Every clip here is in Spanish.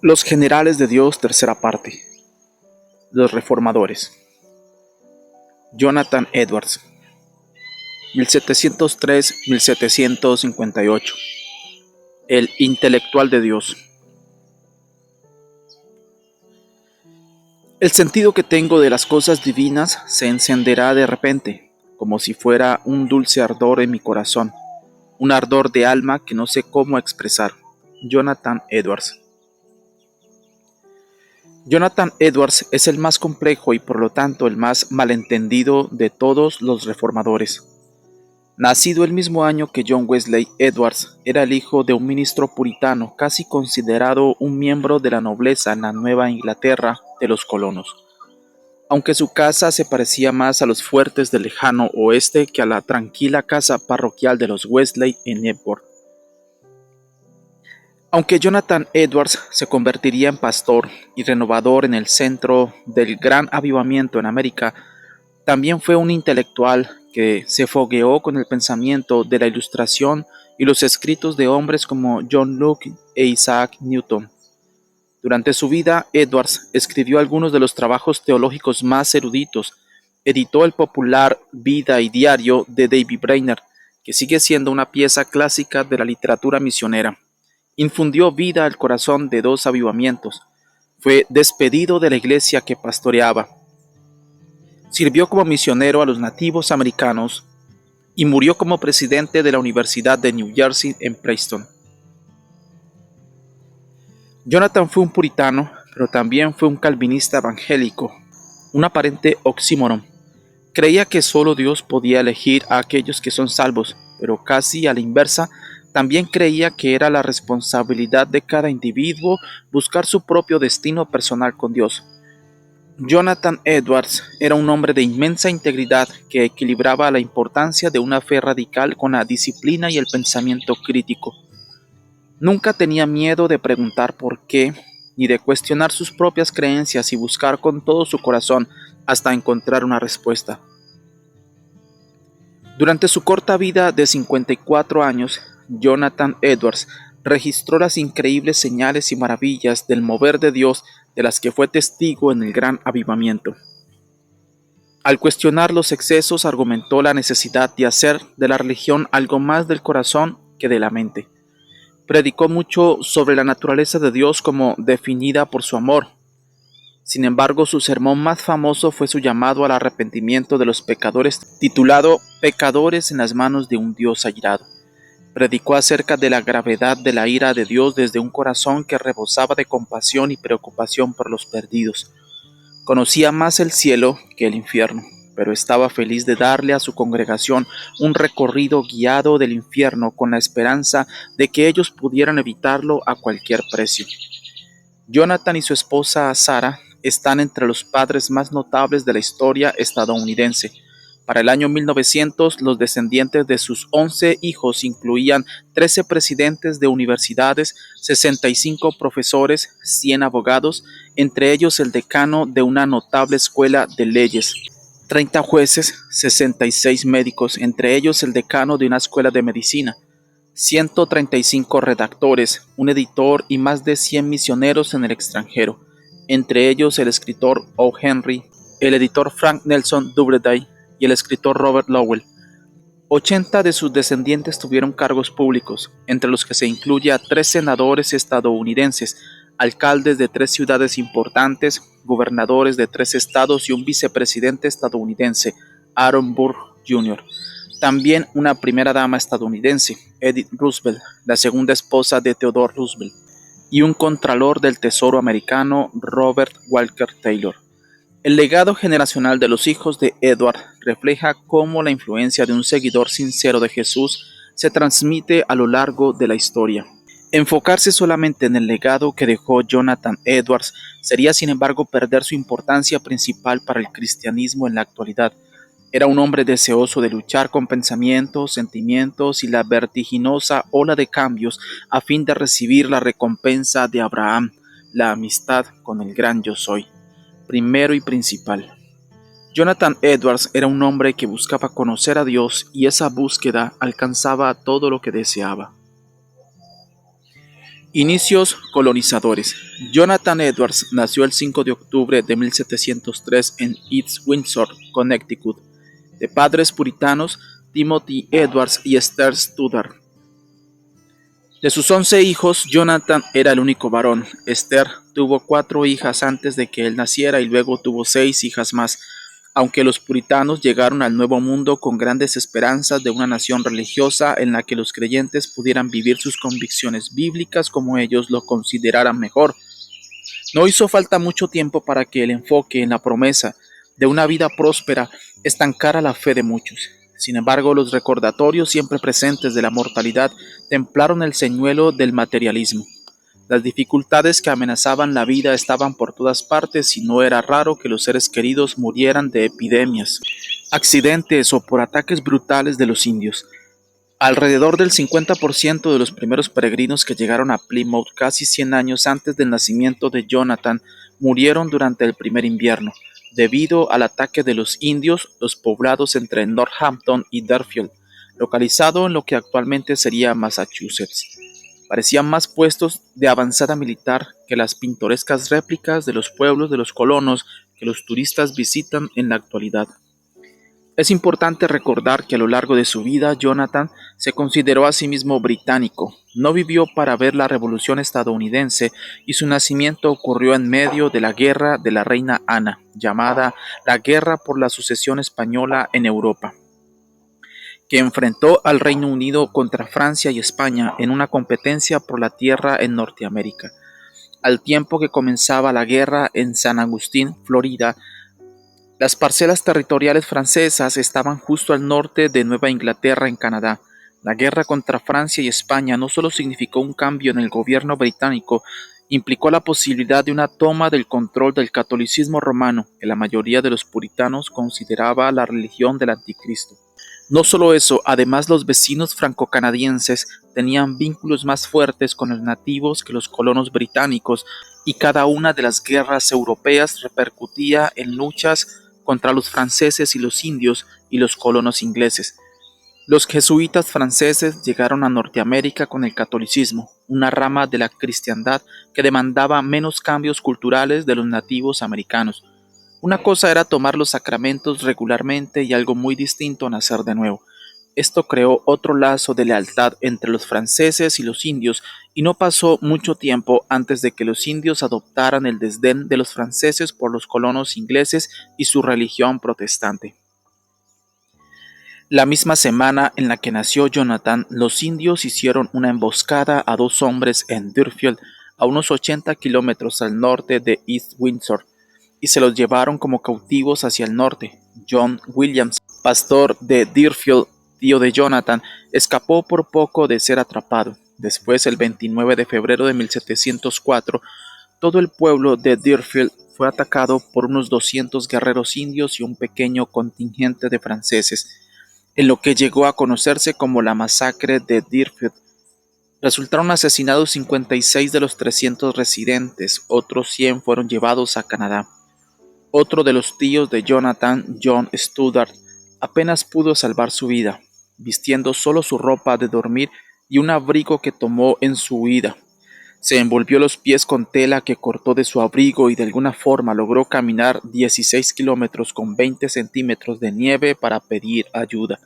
Los generales de Dios, tercera parte. Los reformadores. Jonathan Edwards, 1703-1758. El intelectual de Dios. El sentido que tengo de las cosas divinas se encenderá de repente, como si fuera un dulce ardor en mi corazón, un ardor de alma que no sé cómo expresar. Jonathan Edwards. Jonathan Edwards es el más complejo y por lo tanto el más malentendido de todos los reformadores. Nacido el mismo año que John Wesley, Edwards era el hijo de un ministro puritano casi considerado un miembro de la nobleza en la Nueva Inglaterra de los colonos. Aunque su casa se parecía más a los fuertes del lejano oeste que a la tranquila casa parroquial de los Wesley en Epworth. Aunque Jonathan Edwards se convertiría en pastor y renovador en el centro del gran avivamiento en América, también fue un intelectual que se fogueó con el pensamiento de la Ilustración y los escritos de hombres como John Locke e Isaac Newton. Durante su vida, Edwards escribió algunos de los trabajos teológicos más eruditos, editó el popular Vida y Diario de David Brainerd, que sigue siendo una pieza clásica de la literatura misionera. Infundió vida al corazón de dos avivamientos. Fue despedido de la iglesia que pastoreaba. Sirvió como misionero a los nativos americanos y murió como presidente de la Universidad de New Jersey en Princeton. Jonathan fue un puritano, pero también fue un calvinista evangélico, un aparente oxímoron. Creía que solo Dios podía elegir a aquellos que son salvos, pero casi a la inversa, también creía que era la responsabilidad de cada individuo buscar su propio destino personal con Dios. Jonathan Edwards era un hombre de inmensa integridad que equilibraba la importancia de una fe radical con la disciplina y el pensamiento crítico. Nunca tenía miedo de preguntar por qué, ni de cuestionar sus propias creencias y buscar con todo su corazón hasta encontrar una respuesta. Durante su corta vida de 54 años, Jonathan Edwards registró las increíbles señales y maravillas del mover de Dios de las que fue testigo en el gran avivamiento. Al cuestionar los excesos, argumentó la necesidad de hacer de la religión algo más del corazón que de la mente. Predicó mucho sobre la naturaleza de Dios como definida por su amor. Sin embargo, su sermón más famoso fue su llamado al arrepentimiento de los pecadores, titulado Pecadores en las manos de un Dios airado. Predicó acerca de la gravedad de la ira de Dios desde un corazón que rebosaba de compasión y preocupación por los perdidos. Conocía más el cielo que el infierno, pero estaba feliz de darle a su congregación un recorrido guiado del infierno con la esperanza de que ellos pudieran evitarlo a cualquier precio. Jonathan y su esposa Sarah están entre los padres más notables de la historia estadounidense. Para el año 1900, los descendientes de sus 11 hijos incluían 13 presidentes de universidades, 65 profesores, 100 abogados, entre ellos el decano de una notable escuela de leyes, 30 jueces, 66 médicos, entre ellos el decano de una escuela de medicina, 135 redactores, un editor y más de 100 misioneros en el extranjero, entre ellos el escritor O. Henry, el editor Frank Nelson Doubleday y el escritor Robert Lowell. 80 de sus descendientes tuvieron cargos públicos, entre los que se incluye a 3 senadores estadounidenses, alcaldes de 3 ciudades importantes, gobernadores de 3 estados y un vicepresidente estadounidense, Aaron Burr Jr., también una primera dama estadounidense, Edith Roosevelt, la segunda esposa de Theodore Roosevelt, y un contralor del Tesoro americano, Robert Walker Taylor. El legado generacional de los hijos de Edward refleja cómo la influencia de un seguidor sincero de Jesús se transmite a lo largo de la historia. Enfocarse solamente en el legado que dejó Jonathan Edwards sería, sin embargo, perder su importancia principal para el cristianismo en la actualidad. Era un hombre deseoso de luchar con pensamientos, sentimientos y la vertiginosa ola de cambios a fin de recibir la recompensa de Abraham, la amistad con el gran yo soy, primero y principal. Jonathan Edwards era un hombre que buscaba conocer a Dios y esa búsqueda alcanzaba todo lo que deseaba. Inicios colonizadores. Jonathan Edwards nació el 5 de octubre de 1703 en East Windsor, Connecticut, de padres puritanos Timothy Edwards y Esther Stoddard. De sus 11 hijos, Jonathan era el único varón. Esther tuvo 4 hijas antes de que él naciera y luego tuvo 6 hijas más. Aunque los puritanos llegaron al Nuevo Mundo con grandes esperanzas de una nación religiosa en la que los creyentes pudieran vivir sus convicciones bíblicas como ellos lo consideraran mejor, no hizo falta mucho tiempo para que el enfoque en la promesa de una vida próspera estancara la fe de muchos. Sin embargo, los recordatorios siempre presentes de la mortalidad templaron el señuelo del materialismo. Las dificultades que amenazaban la vida estaban por todas partes y no era raro que los seres queridos murieran de epidemias, accidentes o por ataques brutales de los indios. Alrededor del 50% de los primeros peregrinos que llegaron a Plymouth casi 100 años antes del nacimiento de Jonathan murieron durante el primer invierno, debido al ataque de los indios, los poblados entre Northampton y Deerfield, localizado en lo que actualmente sería Massachusetts. Parecían más puestos de avanzada militar que las pintorescas réplicas de los pueblos de los colonos que los turistas visitan en la actualidad. Es importante recordar que a lo largo de su vida Jonathan se consideró a sí mismo británico. No vivió para ver la Revolución estadounidense y su nacimiento ocurrió en medio de la guerra de la reina Ana, llamada la Guerra por la Sucesión Española en Europa, que enfrentó al Reino Unido contra Francia y España en una competencia por la tierra en Norteamérica. Al tiempo que comenzaba la guerra en San Agustín, Florida, las parcelas territoriales francesas estaban justo al norte de Nueva Inglaterra en Canadá. La guerra contra Francia y España no solo significó un cambio en el gobierno británico, implicó la posibilidad de una toma del control del catolicismo romano, que la mayoría de los puritanos consideraba la religión del anticristo. No solo eso, además los vecinos franco-canadienses tenían vínculos más fuertes con los nativos que los colonos británicos y cada una de las guerras europeas repercutía en luchas contra los franceses y los indios y los colonos ingleses. Los jesuitas franceses llegaron a Norteamérica con el catolicismo, una rama de la cristiandad que demandaba menos cambios culturales de los nativos americanos. Una cosa era tomar los sacramentos regularmente y algo muy distinto nacer de nuevo. Esto creó otro lazo de lealtad entre los franceses y los indios, y no pasó mucho tiempo antes de que los indios adoptaran el desdén de los franceses por los colonos ingleses y su religión protestante. La misma semana en la que nació Jonathan, los indios hicieron una emboscada a 2 hombres en Deerfield, a unos 80 kilómetros al norte de East Windsor, y se los llevaron como cautivos hacia el norte. John Williams, pastor de Deerfield, tío de Jonathan, escapó por poco de ser atrapado. Después, el 29 de febrero de 1704, todo el pueblo de Deerfield fue atacado por unos 200 guerreros indios y un pequeño contingente de franceses, en lo que llegó a conocerse como la masacre de Deerfield. Resultaron asesinados 56 de los 300 residentes, otros 100 fueron llevados a Canadá. Otro de los tíos de Jonathan, John Stoddard, apenas pudo salvar su vida, vistiendo solo su ropa de dormir y un abrigo que tomó en su huida. Se envolvió los pies con tela que cortó de su abrigo y de alguna forma logró caminar 16 kilómetros con 20 centímetros de nieve para pedir ayuda.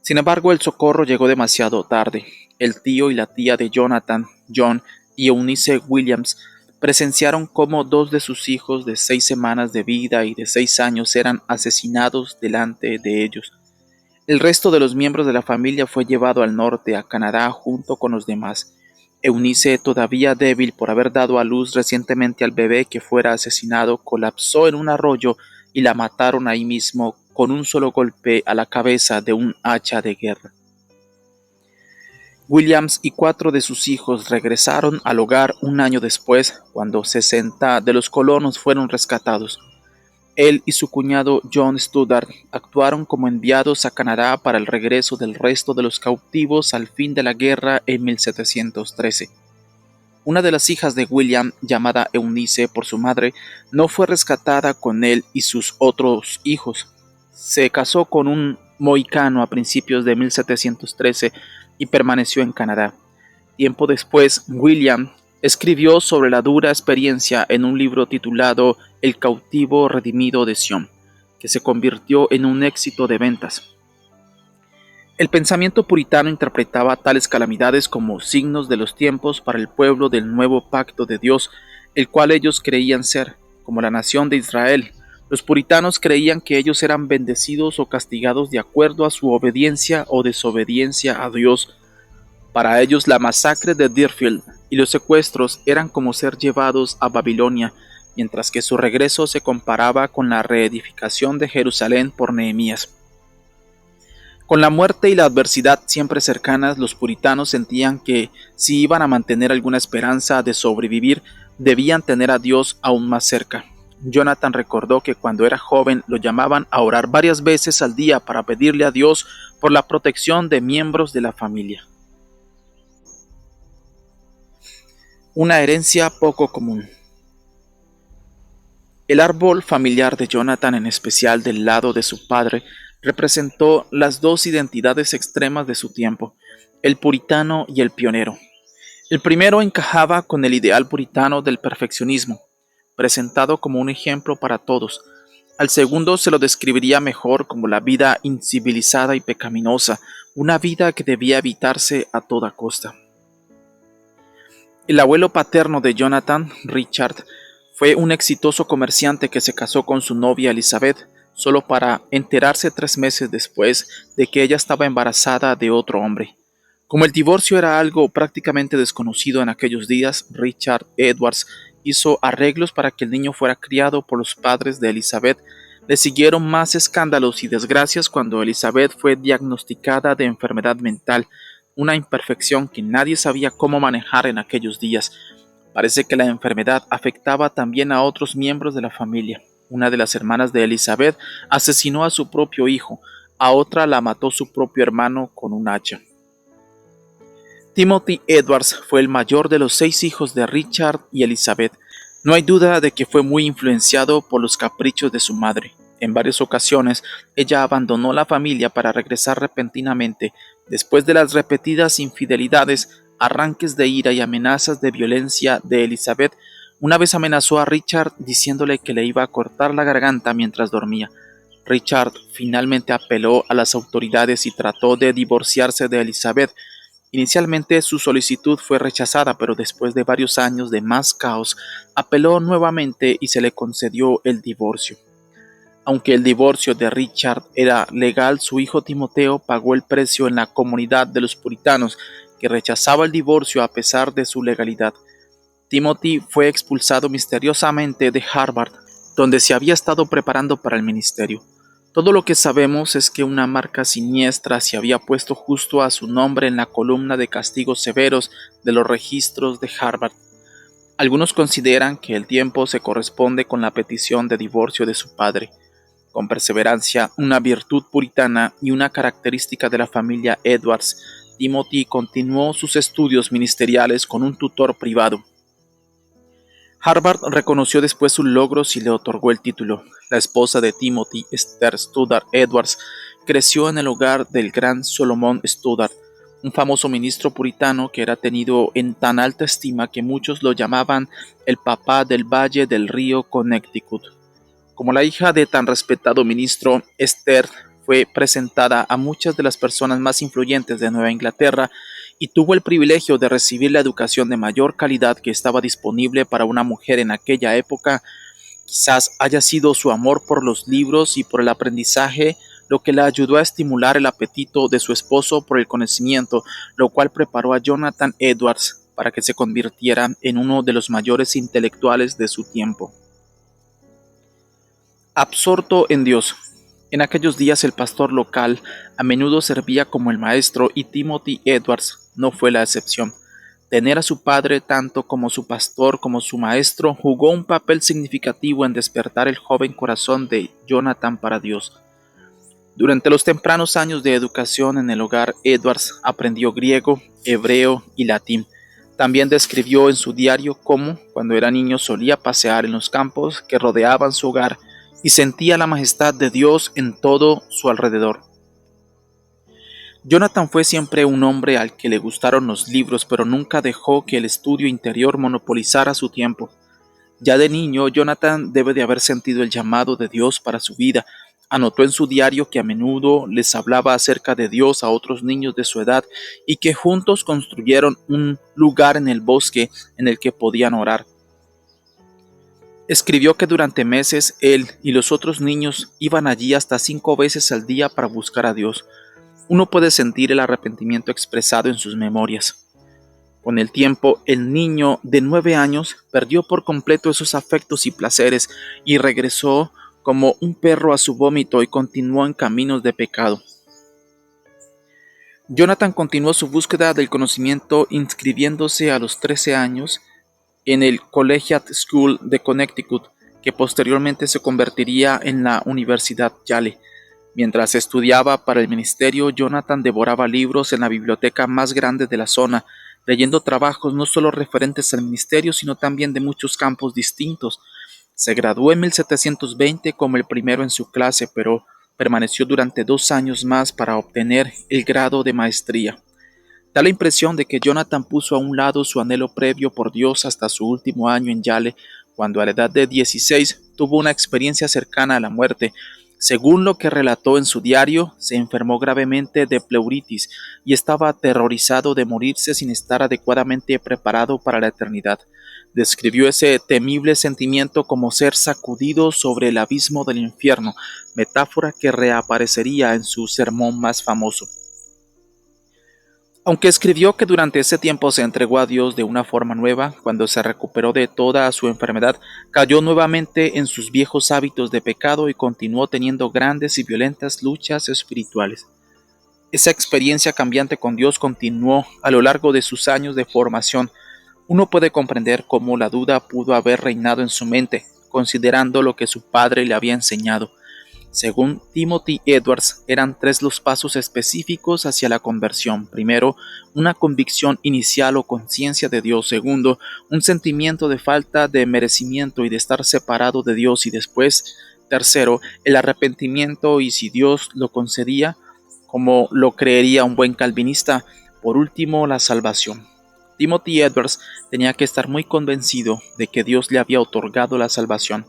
Sin embargo, el socorro llegó demasiado tarde. El tío y la tía de Jonathan, John y Eunice Williams, presenciaron cómo 2 de sus hijos de 6 semanas de vida y de 6 años eran asesinados delante de ellos. El resto de los miembros de la familia fue llevado al norte, a Canadá, junto con los demás. Eunice, todavía débil por haber dado a luz recientemente al bebé que fuera asesinado, colapsó en un arroyo y la mataron ahí mismo con un solo golpe a la cabeza de un hacha de guerra. Williams y 4 de sus hijos regresaron al hogar un año después, cuando 60 de los colonos fueron rescatados. Él y su cuñado John Stoddard actuaron como enviados a Canadá para el regreso del resto de los cautivos al fin de la guerra en 1713. Una de las hijas de William, llamada Eunice por su madre, no fue rescatada con él y sus otros hijos. Se casó con un mohicano a principios de 1713 y permaneció en Canadá. Tiempo después, William escribió sobre la dura experiencia en un libro titulado El cautivo redimido de Sion, que se convirtió en un éxito de ventas. El pensamiento puritano interpretaba tales calamidades como signos de los tiempos para el pueblo del nuevo pacto de Dios, el cual ellos creían ser, como la nación de Israel. Los puritanos creían que ellos eran bendecidos o castigados de acuerdo a su obediencia o desobediencia a Dios. Para ellos la masacre de Deerfield y los secuestros eran como ser llevados a Babilonia, mientras que su regreso se comparaba con la reedificación de Jerusalén por Nehemías. Con la muerte y la adversidad siempre cercanas, los puritanos sentían que, si iban a mantener alguna esperanza de sobrevivir, debían tener a Dios aún más cerca. Jonathan recordó que cuando era joven lo llamaban a orar varias veces al día para pedirle a Dios por la protección de miembros de la familia. Una herencia poco común. El árbol familiar de Jonathan, en especial del lado de su padre, representó las dos identidades extremas de su tiempo, el puritano y el pionero. El primero encajaba con el ideal puritano del perfeccionismo, presentado como un ejemplo para todos. Al segundo se lo describiría mejor como la vida incivilizada y pecaminosa, una vida que debía evitarse a toda costa. El abuelo paterno de Jonathan, Richard, fue un exitoso comerciante que se casó con su novia Elizabeth, solo para enterarse 3 meses después de que ella estaba embarazada de otro hombre. Como el divorcio era algo prácticamente desconocido en aquellos días, Richard Edwards hizo arreglos para que el niño fuera criado por los padres de Elizabeth. Le siguieron más escándalos y desgracias cuando Elizabeth fue diagnosticada de enfermedad mental, una imperfección que nadie sabía cómo manejar en aquellos días. Parece que la enfermedad afectaba también a otros miembros de la familia. Una de las hermanas de Elizabeth asesinó a su propio hijo, a otra la mató su propio hermano con un hacha. Timothy Edwards fue el mayor de los 6 hijos de Richard y Elizabeth. No hay duda de que fue muy influenciado por los caprichos de su madre. En varias ocasiones, ella abandonó la familia para regresar repentinamente, después de las repetidas infidelidades, arranques de ira y amenazas de violencia de Elizabeth. Una vez amenazó a Richard diciéndole que le iba a cortar la garganta mientras dormía. Richard finalmente apeló a las autoridades y trató de divorciarse de Elizabeth. Inicialmente su solicitud fue rechazada, pero después de varios años de más caos, apeló nuevamente y se le concedió el divorcio. Aunque el divorcio de Richard era legal, su hijo Timoteo pagó el precio en la comunidad de los puritanos, que rechazaba el divorcio a pesar de su legalidad. Timothy fue expulsado misteriosamente de Harvard, donde se había estado preparando para el ministerio. Todo lo que sabemos es que una marca siniestra se había puesto justo a su nombre en la columna de castigos severos de los registros de Harvard. Algunos consideran que el tiempo se corresponde con la petición de divorcio de su padre. Con perseverancia, una virtud puritana y una característica de la familia Edwards, Timothy continuó sus estudios ministeriales con un tutor privado. Harvard reconoció después sus logros y le otorgó el título. La esposa de Timothy, Esther Stoddard Edwards, creció en el hogar del gran Solomon Stoddard, un famoso ministro puritano que era tenido en tan alta estima que muchos lo llamaban el papá del Valle del Río Connecticut. Como la hija de tan respetado ministro, Esther fue presentada a muchas de las personas más influyentes de Nueva Inglaterra y tuvo el privilegio de recibir la educación de mayor calidad que estaba disponible para una mujer en aquella época. Quizás haya sido su amor por los libros y por el aprendizaje lo que la ayudó a estimular el apetito de su esposo por el conocimiento, lo cual preparó a Jonathan Edwards para que se convirtiera en uno de los mayores intelectuales de su tiempo. Absorto en Dios. En aquellos días el pastor local a menudo servía como el maestro y Timothy Edwards no fue la excepción. Tener a su padre tanto como su pastor como su maestro jugó un papel significativo en despertar el joven corazón de Jonathan para Dios. Durante los tempranos años de educación en el hogar, Edwards aprendió griego, hebreo y latín. También describió en su diario cómo, cuando era niño, solía pasear en los campos que rodeaban su hogar y sentía la majestad de Dios en todo su alrededor. Jonathan fue siempre un hombre al que le gustaron los libros, pero nunca dejó que el estudio interior monopolizara su tiempo. Ya de niño, Jonathan debe de haber sentido el llamado de Dios para su vida. Anotó en su diario que a menudo les hablaba acerca de Dios a otros niños de su edad y que juntos construyeron un lugar en el bosque en el que podían orar. Escribió que durante meses él y los otros niños iban allí hasta 5 veces al día para buscar a Dios. Uno puede sentir el arrepentimiento expresado en sus memorias. Con el tiempo, el niño de 9 años perdió por completo esos afectos y placeres y regresó como un perro a su vómito y continuó en caminos de pecado. Jonathan continuó su búsqueda del conocimiento inscribiéndose a los 13 años en el Collegiate School de Connecticut, que posteriormente se convertiría en la Universidad Yale. Mientras estudiaba para el ministerio, Jonathan devoraba libros en la biblioteca más grande de la zona, leyendo trabajos no solo referentes al ministerio, sino también de muchos campos distintos. Se graduó en 1720 como el primero en su clase, pero permaneció durante 2 años más para obtener el grado de maestría. Da la impresión de que Jonathan puso a un lado su anhelo previo por Dios hasta su último año en Yale, cuando a la edad de 16 tuvo una experiencia cercana a la muerte. Según lo que relató en su diario, se enfermó gravemente de pleuritis y estaba aterrorizado de morirse sin estar adecuadamente preparado para la eternidad. Describió ese temible sentimiento como ser sacudido sobre el abismo del infierno, metáfora que reaparecería en su sermón más famoso. Aunque escribió que durante ese tiempo se entregó a Dios de una forma nueva, cuando se recuperó de toda su enfermedad, cayó nuevamente en sus viejos hábitos de pecado y continuó teniendo grandes y violentas luchas espirituales. Esa experiencia cambiante con Dios continuó a lo largo de sus años de formación. Uno puede comprender cómo la duda pudo haber reinado en su mente, considerando lo que su padre le había enseñado. Según Timothy Edwards, eran 3 los pasos específicos hacia la conversión. Primero, una convicción inicial o conciencia de Dios. Segundo, un sentimiento de falta de merecimiento y de estar separado de Dios. Y después, tercero, el arrepentimiento y, si Dios lo concedía, como lo creería un buen calvinista, por último, la salvación. Timothy Edwards tenía que estar muy convencido de que Dios le había otorgado la salvación.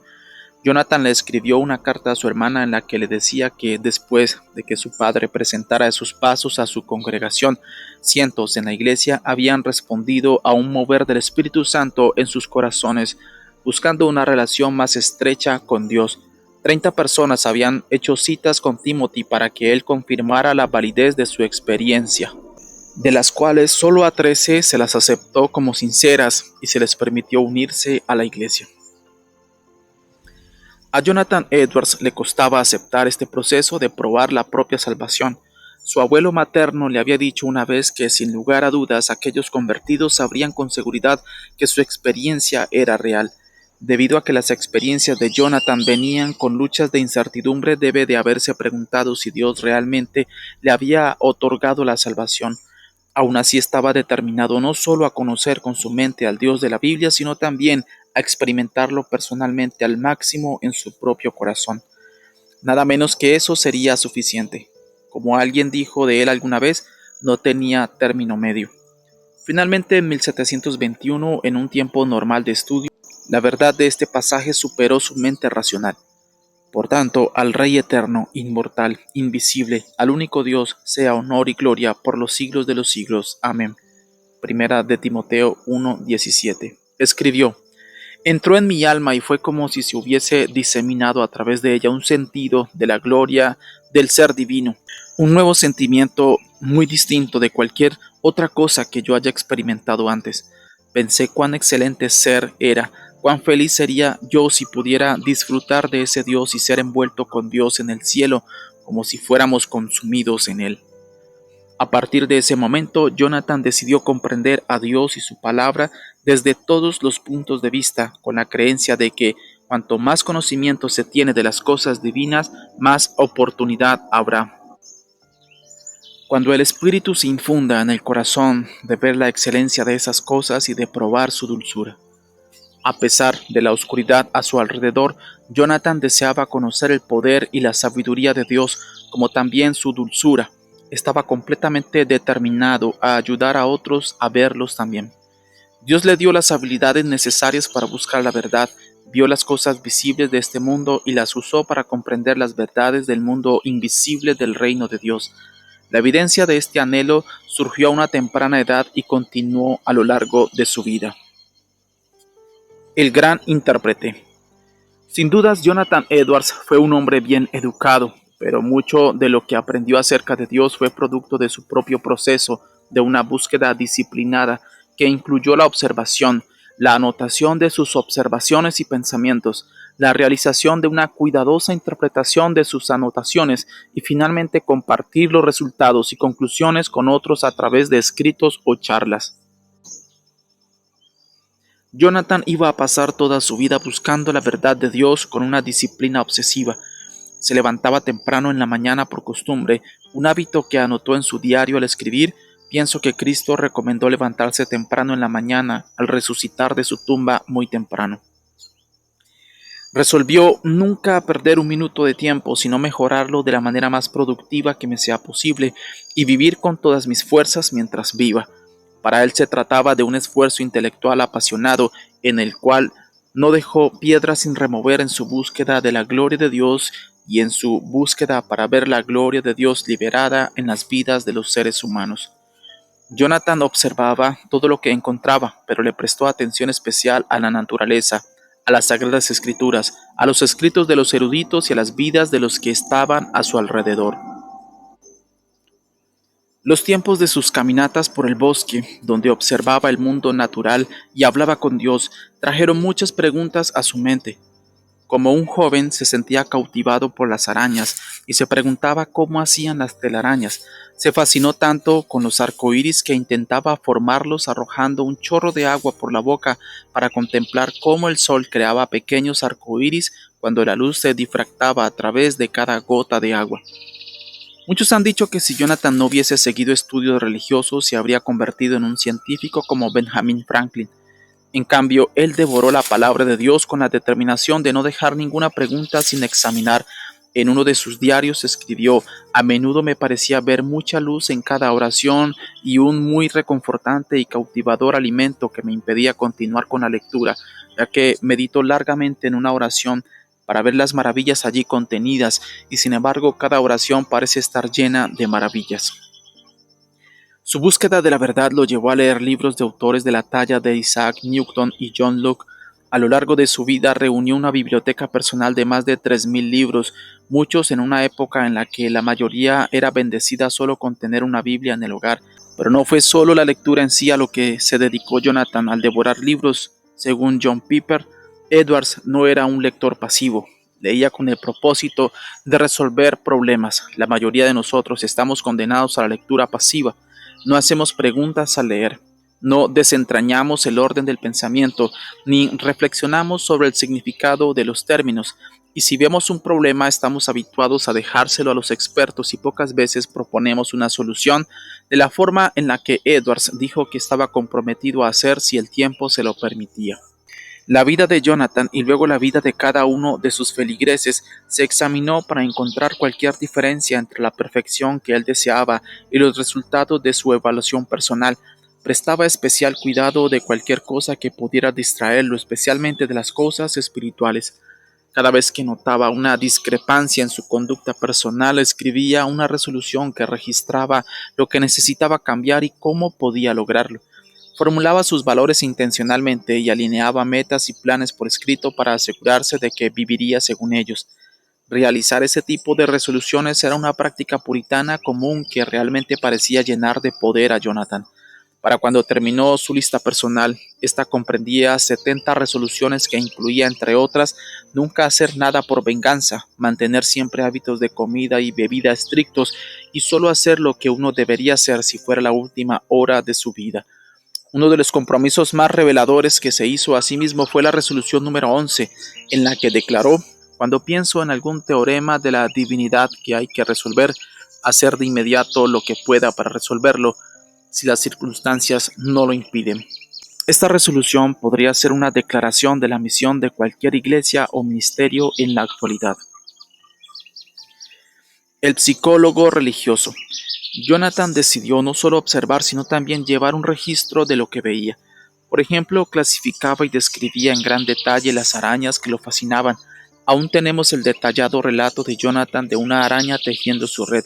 Jonathan le escribió una carta a su hermana en la que le decía que después de que su padre presentara esos pasos a su congregación, cientos en la iglesia habían respondido a un mover del Espíritu Santo en sus corazones, buscando una relación más estrecha con Dios. 30 personas habían hecho citas con Timothy para que él confirmara la validez de su experiencia, de las cuales solo a 13 se las aceptó como sinceras y se les permitió unirse a la iglesia. A Jonathan Edwards le costaba aceptar este proceso de probar la propia salvación. Su abuelo materno le había dicho una vez que sin lugar a dudas aquellos convertidos sabrían con seguridad que su experiencia era real. Debido a que las experiencias de Jonathan venían con luchas de incertidumbre, debe de haberse preguntado si Dios realmente le había otorgado la salvación. Aún así estaba determinado no solo a conocer con su mente al Dios de la Biblia, sino también a experimentarlo personalmente al máximo en su propio corazón. Nada menos que eso sería suficiente. Como alguien dijo de él alguna vez, no tenía término medio. Finalmente, en 1721, en un tiempo normal de estudio, la verdad de este pasaje superó su mente racional. Por tanto, al Rey eterno, inmortal, invisible, al único Dios, sea honor y gloria por los siglos de los siglos. Amén. Primera de Timoteo 1:17. Escribió: entró en mi alma y fue como si se hubiese diseminado a través de ella un sentido de la gloria del ser divino, un nuevo sentimiento muy distinto de cualquier otra cosa que yo haya experimentado antes. Pensé cuán excelente ser era, cuán feliz sería yo si pudiera disfrutar de ese Dios y ser envuelto con Dios en el cielo, como si fuéramos consumidos en él. A partir de ese momento, Jonathan decidió comprender a Dios y su palabra desde todos los puntos de vista, con la creencia de que cuanto más conocimiento se tiene de las cosas divinas, más oportunidad habrá. Cuando el Espíritu se infunda en el corazón de ver la excelencia de esas cosas y de probar su dulzura. A pesar de la oscuridad a su alrededor, Jonathan deseaba conocer el poder y la sabiduría de Dios, como también su dulzura. estaba completamente determinado a ayudar a otros a verlos también. Dios le dio las habilidades necesarias para buscar la verdad, vio las cosas visibles de este mundo y las usó para comprender las verdades del mundo invisible del reino de Dios. La evidencia de este anhelo surgió a una temprana edad y continuó a lo largo de su vida. El gran intérprete. Sin dudas, Jonathan Edwards fue un hombre bien educado, pero mucho de lo que aprendió acerca de Dios fue producto de su propio proceso de una búsqueda disciplinada que incluyó la observación, la anotación de sus observaciones y pensamientos, la realización de una cuidadosa interpretación de sus anotaciones y finalmente compartir los resultados y conclusiones con otros a través de escritos o charlas. Jonathan iba a pasar toda su vida buscando la verdad de Dios con una disciplina obsesiva. Se levantaba temprano en la mañana por costumbre, un hábito que anotó en su diario al escribir: pienso que Cristo recomendó levantarse temprano en la mañana al resucitar de su tumba muy temprano. Resolvió nunca perder un minuto de tiempo, sino mejorarlo de la manera más productiva que me sea posible y vivir con todas mis fuerzas mientras viva. Para él se trataba de un esfuerzo intelectual apasionado en el cual no dejó piedra sin remover en su búsqueda de la gloria de Dios y en su búsqueda para ver la gloria de Dios liberada en las vidas de los seres humanos. Jonathan observaba todo lo que encontraba, pero le prestó atención especial a la naturaleza, a las sagradas escrituras, a los escritos de los eruditos y a las vidas de los que estaban a su alrededor. Los tiempos de sus caminatas por el bosque, donde observaba el mundo natural y hablaba con Dios, trajeron muchas preguntas a su mente. Como un joven se sentía cautivado por las arañas y se preguntaba cómo hacían las telarañas. Se fascinó tanto con los arcoíris que intentaba formarlos arrojando un chorro de agua por la boca para contemplar cómo el sol creaba pequeños arcoíris cuando la luz se difractaba a través de cada gota de agua. Muchos han dicho que si Jonathan no hubiese seguido estudios religiosos se habría convertido en un científico como Benjamin Franklin. En cambio, él devoró la palabra de Dios con la determinación de no dejar ninguna pregunta sin examinar. En uno de sus diarios escribió: a menudo me parecía ver mucha luz en cada oración y un muy reconfortante y cautivador alimento que me impedía continuar con la lectura, ya que medito largamente en una oración para ver las maravillas allí contenidas, y sin embargo cada oración parece estar llena de maravillas. Su búsqueda de la verdad lo llevó a leer libros de autores de la talla de Isaac Newton y John Locke. A lo largo de su vida reunió una biblioteca personal de más de 3.000 libros, muchos en una época en la que la mayoría era bendecida solo con tener una Biblia en el hogar. Pero no fue solo la lectura en sí a lo que se dedicó Jonathan al devorar libros. Según John Piper, Edwards no era un lector pasivo. Leía con el propósito de resolver problemas. La mayoría de nosotros estamos condenados a la lectura pasiva. No hacemos preguntas al leer, no desentrañamos el orden del pensamiento, ni reflexionamos sobre el significado de los términos, y si vemos un problema estamos habituados a dejárselo a los expertos y pocas veces proponemos una solución de la forma en la que Edwards dijo que estaba comprometido a hacer si el tiempo se lo permitía. La vida de Jonathan y luego la vida de cada uno de sus feligreses se examinó para encontrar cualquier diferencia entre la perfección que él deseaba y los resultados de su evaluación personal. Prestaba especial cuidado de cualquier cosa que pudiera distraerlo, especialmente de las cosas espirituales. Cada vez que notaba una discrepancia en su conducta personal, escribía una resolución que registraba lo que necesitaba cambiar y cómo podía lograrlo. Formulaba sus valores intencionalmente y alineaba metas y planes por escrito para asegurarse de que viviría según ellos. Realizar ese tipo de resoluciones era una práctica puritana común que realmente parecía llenar de poder a Jonathan. Para cuando terminó su lista personal, esta comprendía 70 resoluciones que incluía, entre otras, nunca hacer nada por venganza, mantener siempre hábitos de comida y bebida estrictos y solo hacer lo que uno debería hacer si fuera la última hora de su vida. Uno de los compromisos más reveladores que se hizo a sí mismo fue la resolución número 11, en la que declaró: cuando pienso en algún teorema de la divinidad que hay que resolver, hacer de inmediato lo que pueda para resolverlo, si las circunstancias no lo impiden. Esta resolución podría ser una declaración de la misión de cualquier iglesia o ministerio en la actualidad. El psicólogo religioso. Jonathan decidió no solo observar, sino también llevar un registro de lo que veía. Por ejemplo, clasificaba y describía en gran detalle las arañas que lo fascinaban. Aún tenemos el detallado relato de Jonathan de una araña tejiendo su red.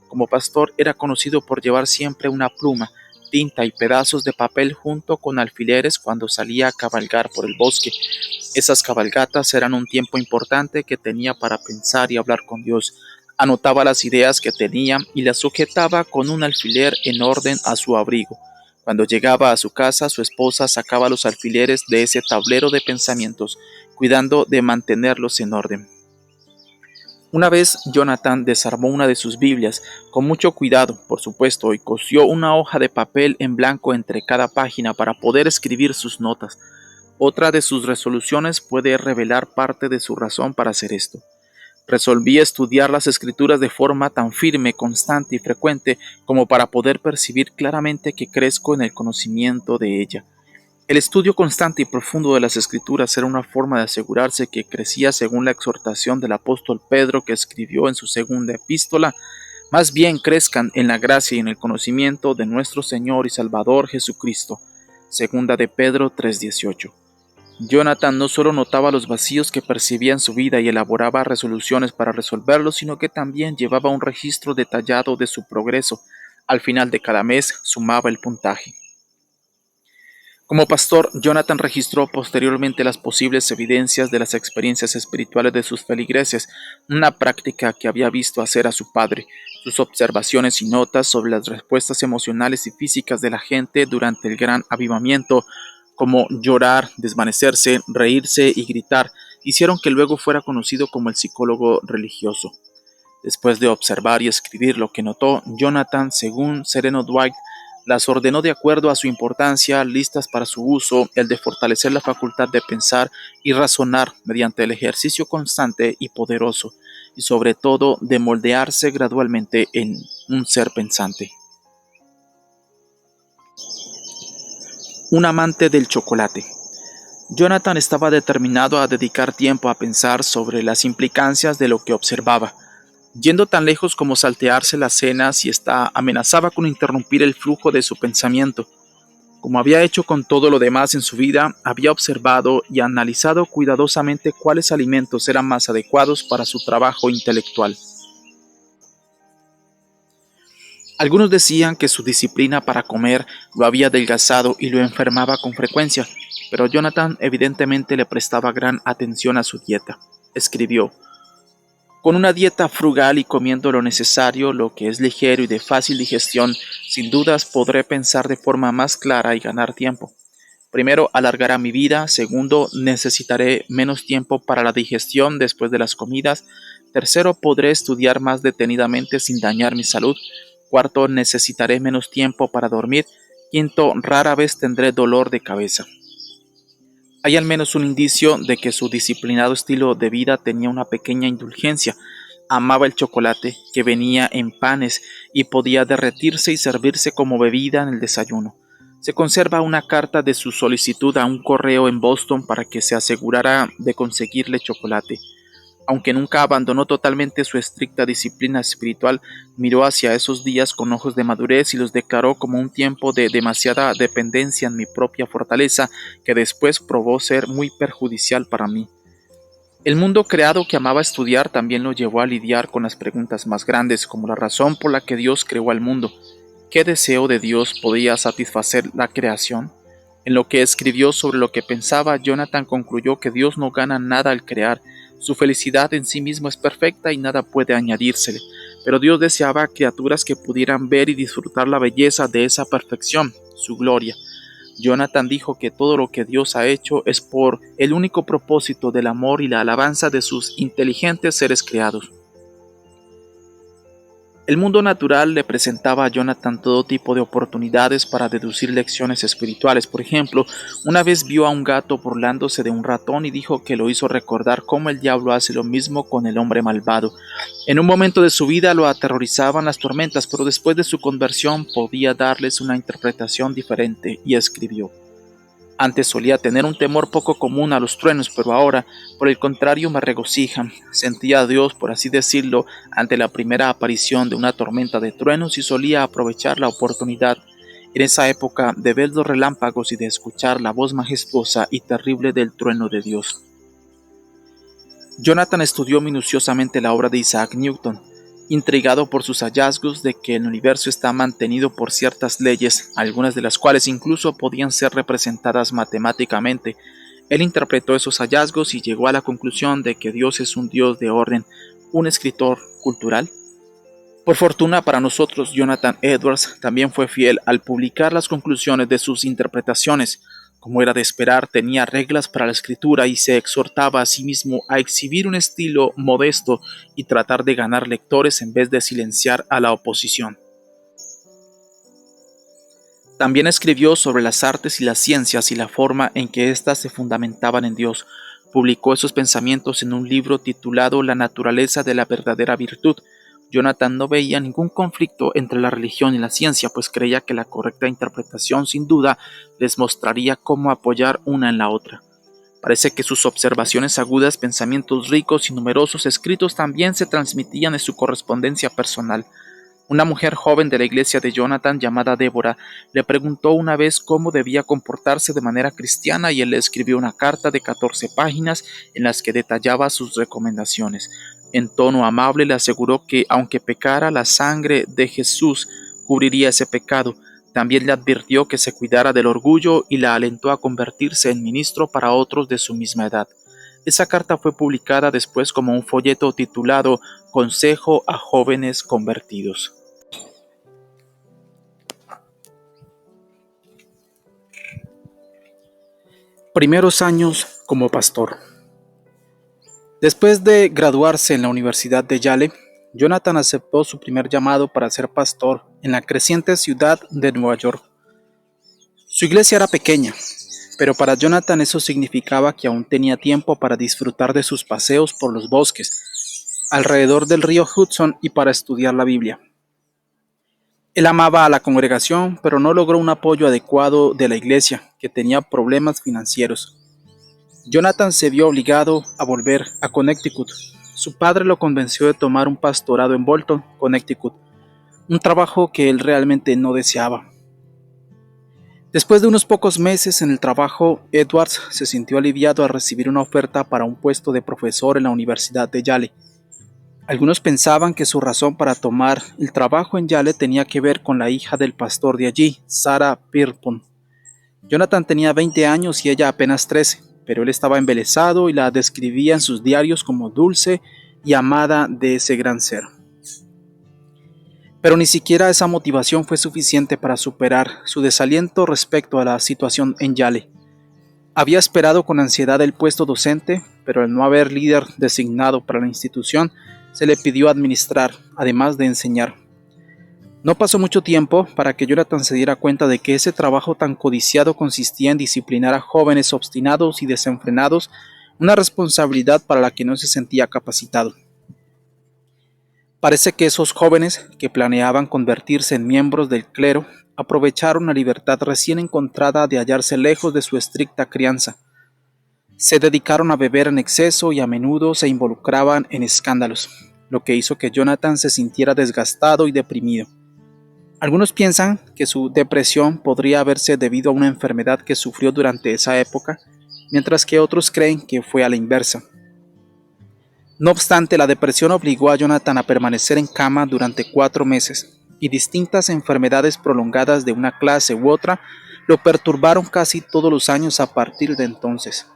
Como pastor era conocido por llevar siempre una pluma, tinta y pedazos de papel junto con alfileres cuando salía a cabalgar por el bosque. Esas cabalgatas eran un tiempo importante que tenía para pensar y hablar con Dios. Anotaba las ideas que tenía y las sujetaba con un alfiler en orden a su abrigo. Cuando llegaba a su casa, su esposa sacaba los alfileres de ese tablero de pensamientos, cuidando de mantenerlos en orden. Una vez Jonathan desarmó una de sus Biblias, con mucho cuidado, por supuesto, y cosió una hoja de papel en blanco entre cada página para poder escribir sus notas. Otra de sus resoluciones puede revelar parte de su razón para hacer esto. Resolví estudiar las Escrituras de forma tan firme, constante y frecuente como para poder percibir claramente que crezco en el conocimiento de ella. El estudio constante y profundo de las Escrituras era una forma de asegurarse que crecía según la exhortación del apóstol Pedro que escribió en su segunda epístola: más bien crezcan en la gracia y en el conocimiento de nuestro Señor y Salvador Jesucristo. Segunda de Pedro 3:18. Jonathan no solo notaba los vacíos que percibía en su vida y elaboraba resoluciones para resolverlos, sino que también llevaba un registro detallado de su progreso. Al final de cada mes sumaba el puntaje. Como pastor, Jonathan registró posteriormente las posibles evidencias de las experiencias espirituales de sus feligreses, una práctica que había visto hacer a su padre. Sus observaciones y notas sobre las respuestas emocionales y físicas de la gente durante el gran avivamiento, como llorar, desvanecerse, reírse y gritar, hicieron que luego fuera conocido como el psicólogo religioso. Después de observar y escribir lo que notó, Jonathan, según Sereno Dwight, las ordenó de acuerdo a su importancia, listas para su uso, el de fortalecer la facultad de pensar y razonar mediante el ejercicio constante y poderoso, y sobre todo de moldearse gradualmente en un ser pensante. Un amante del chocolate. Jonathan estaba determinado a dedicar tiempo a pensar sobre las implicancias de lo que observaba, yendo tan lejos como saltearse la cena si ésta amenazaba con interrumpir el flujo de su pensamiento. Como había hecho con todo lo demás en su vida, había observado y analizado cuidadosamente cuáles alimentos eran más adecuados para su trabajo intelectual. Algunos decían que su disciplina para comer lo había adelgazado y lo enfermaba con frecuencia, pero Jonathan evidentemente le prestaba gran atención a su dieta. Escribió: con una dieta frugal y comiendo lo necesario, lo que es ligero y de fácil digestión, sin dudas podré pensar de forma más clara y ganar tiempo. Primero, alargará mi vida. Segundo, necesitaré menos tiempo para la digestión después de las comidas. Tercero, podré estudiar más detenidamente sin dañar mi salud. Cuarto, necesitaré menos tiempo para dormir. Quinto, rara vez tendré dolor de cabeza. Hay al menos un indicio de que su disciplinado estilo de vida tenía una pequeña indulgencia. Amaba el chocolate, que venía en panes y podía derretirse y servirse como bebida en el desayuno. Se conserva una carta de su solicitud a un correo en Boston para que se asegurara de conseguirle chocolate. Aunque nunca abandonó totalmente su estricta disciplina espiritual, miró hacia esos días con ojos de madurez y los declaró como un tiempo de demasiada dependencia en mi propia fortaleza, que después probó ser muy perjudicial para mí. El mundo creado que amaba estudiar también lo llevó a lidiar con las preguntas más grandes, como la razón por la que Dios creó al mundo. ¿Qué deseo de Dios podía satisfacer la creación? En lo que escribió sobre lo que pensaba, Jonathan concluyó que Dios no gana nada al crear. Su felicidad en sí mismo es perfecta y nada puede añadírsele, pero Dios deseaba criaturas que pudieran ver y disfrutar la belleza de esa perfección, su gloria. Jonathan dijo que todo lo que Dios ha hecho es por el único propósito del amor y la alabanza de sus inteligentes seres creados. El mundo natural le presentaba a Jonathan todo tipo de oportunidades para deducir lecciones espirituales. Por ejemplo, una vez vio a un gato burlándose de un ratón y dijo que lo hizo recordar cómo el diablo hace lo mismo con el hombre malvado. En un momento de su vida lo aterrorizaban las tormentas, pero después de su conversión podía darles una interpretación diferente, y escribió: Antes solía tener un temor poco común a los truenos, pero ahora, por el contrario, me regocijan. Sentía a Dios, por así decirlo, ante la primera aparición de una tormenta de truenos y solía aprovechar la oportunidad en esa época de ver los relámpagos y de escuchar la voz majestuosa y terrible del trueno de Dios. Jonathan estudió minuciosamente la obra de Isaac Newton, intrigado por sus hallazgos de que el universo está mantenido por ciertas leyes, algunas de las cuales incluso podían ser representadas matemáticamente. Él interpretó esos hallazgos y llegó a la conclusión de que Dios es un Dios de orden, un escritor cultural. Por fortuna para nosotros, Jonathan Edwards también fue fiel al publicar las conclusiones de sus interpretaciones. Como era de esperar, tenía reglas para la escritura y se exhortaba a sí mismo a exhibir un estilo modesto y tratar de ganar lectores en vez de silenciar a la oposición. También escribió sobre las artes y las ciencias y la forma en que éstas se fundamentaban en Dios. Publicó esos pensamientos en un libro titulado La naturaleza de la verdadera virtud. Jonathan no veía ningún conflicto entre la religión y la ciencia, pues creía que la correcta interpretación sin duda les mostraría cómo apoyar una en la otra. Parece que sus observaciones agudas, pensamientos ricos y numerosos escritos también se transmitían en su correspondencia personal. Una mujer joven de la iglesia de Jonathan llamada Débora le preguntó una vez cómo debía comportarse de manera cristiana y él le escribió una carta de 14 páginas en las que detallaba sus recomendaciones. En tono amable le aseguró que aunque pecara, la sangre de Jesús cubriría ese pecado. También le advirtió que se cuidara del orgullo y la alentó a convertirse en ministro para otros de su misma edad. Esa carta fue publicada después como un folleto titulado Consejo a jóvenes convertidos. Primeros años como pastor. Después de graduarse en la Universidad de Yale, Jonathan aceptó su primer llamado para ser pastor en la creciente ciudad de Nueva York. Su iglesia era pequeña, pero para Jonathan eso significaba que aún tenía tiempo para disfrutar de sus paseos por los bosques, alrededor del río Hudson y para estudiar la Biblia. Él amaba a la congregación, pero no logró un apoyo adecuado de la iglesia, que tenía problemas financieros. Jonathan se vio obligado a volver a Connecticut. Su padre lo convenció de tomar un pastorado en Bolton, Connecticut, un trabajo que él realmente no deseaba. Después de unos pocos meses en el trabajo, Edwards se sintió aliviado al recibir una oferta para un puesto de profesor en la Universidad de Yale. Algunos pensaban que su razón para tomar el trabajo en Yale tenía que ver con la hija del pastor de allí, Sarah Pierpont. Jonathan tenía 20 años y ella apenas 13, pero él estaba embelesado y la describía en sus diarios como dulce y amada de ese gran ser. Pero ni siquiera esa motivación fue suficiente para superar su desaliento respecto a la situación en Yale. Había esperado con ansiedad el puesto docente, pero al no haber líder designado para la institución, se le pidió administrar, además de enseñar. No pasó mucho tiempo para que Jonathan se diera cuenta de que ese trabajo tan codiciado consistía en disciplinar a jóvenes obstinados y desenfrenados, una responsabilidad para la que no se sentía capacitado. Parece que esos jóvenes, que planeaban convertirse en miembros del clero, aprovecharon la libertad recién encontrada de hallarse lejos de su estricta crianza. Se dedicaron a beber en exceso y a menudo se involucraban en escándalos, lo que hizo que Jonathan se sintiera desgastado y deprimido. Algunos piensan que su depresión podría haberse debido a una enfermedad que sufrió durante esa época, mientras que otros creen que fue a la inversa. No obstante, la depresión obligó a Jonathan a permanecer en cama durante 4 meses, y distintas enfermedades prolongadas de una clase u otra lo perturbaron casi todos los años a partir de entonces.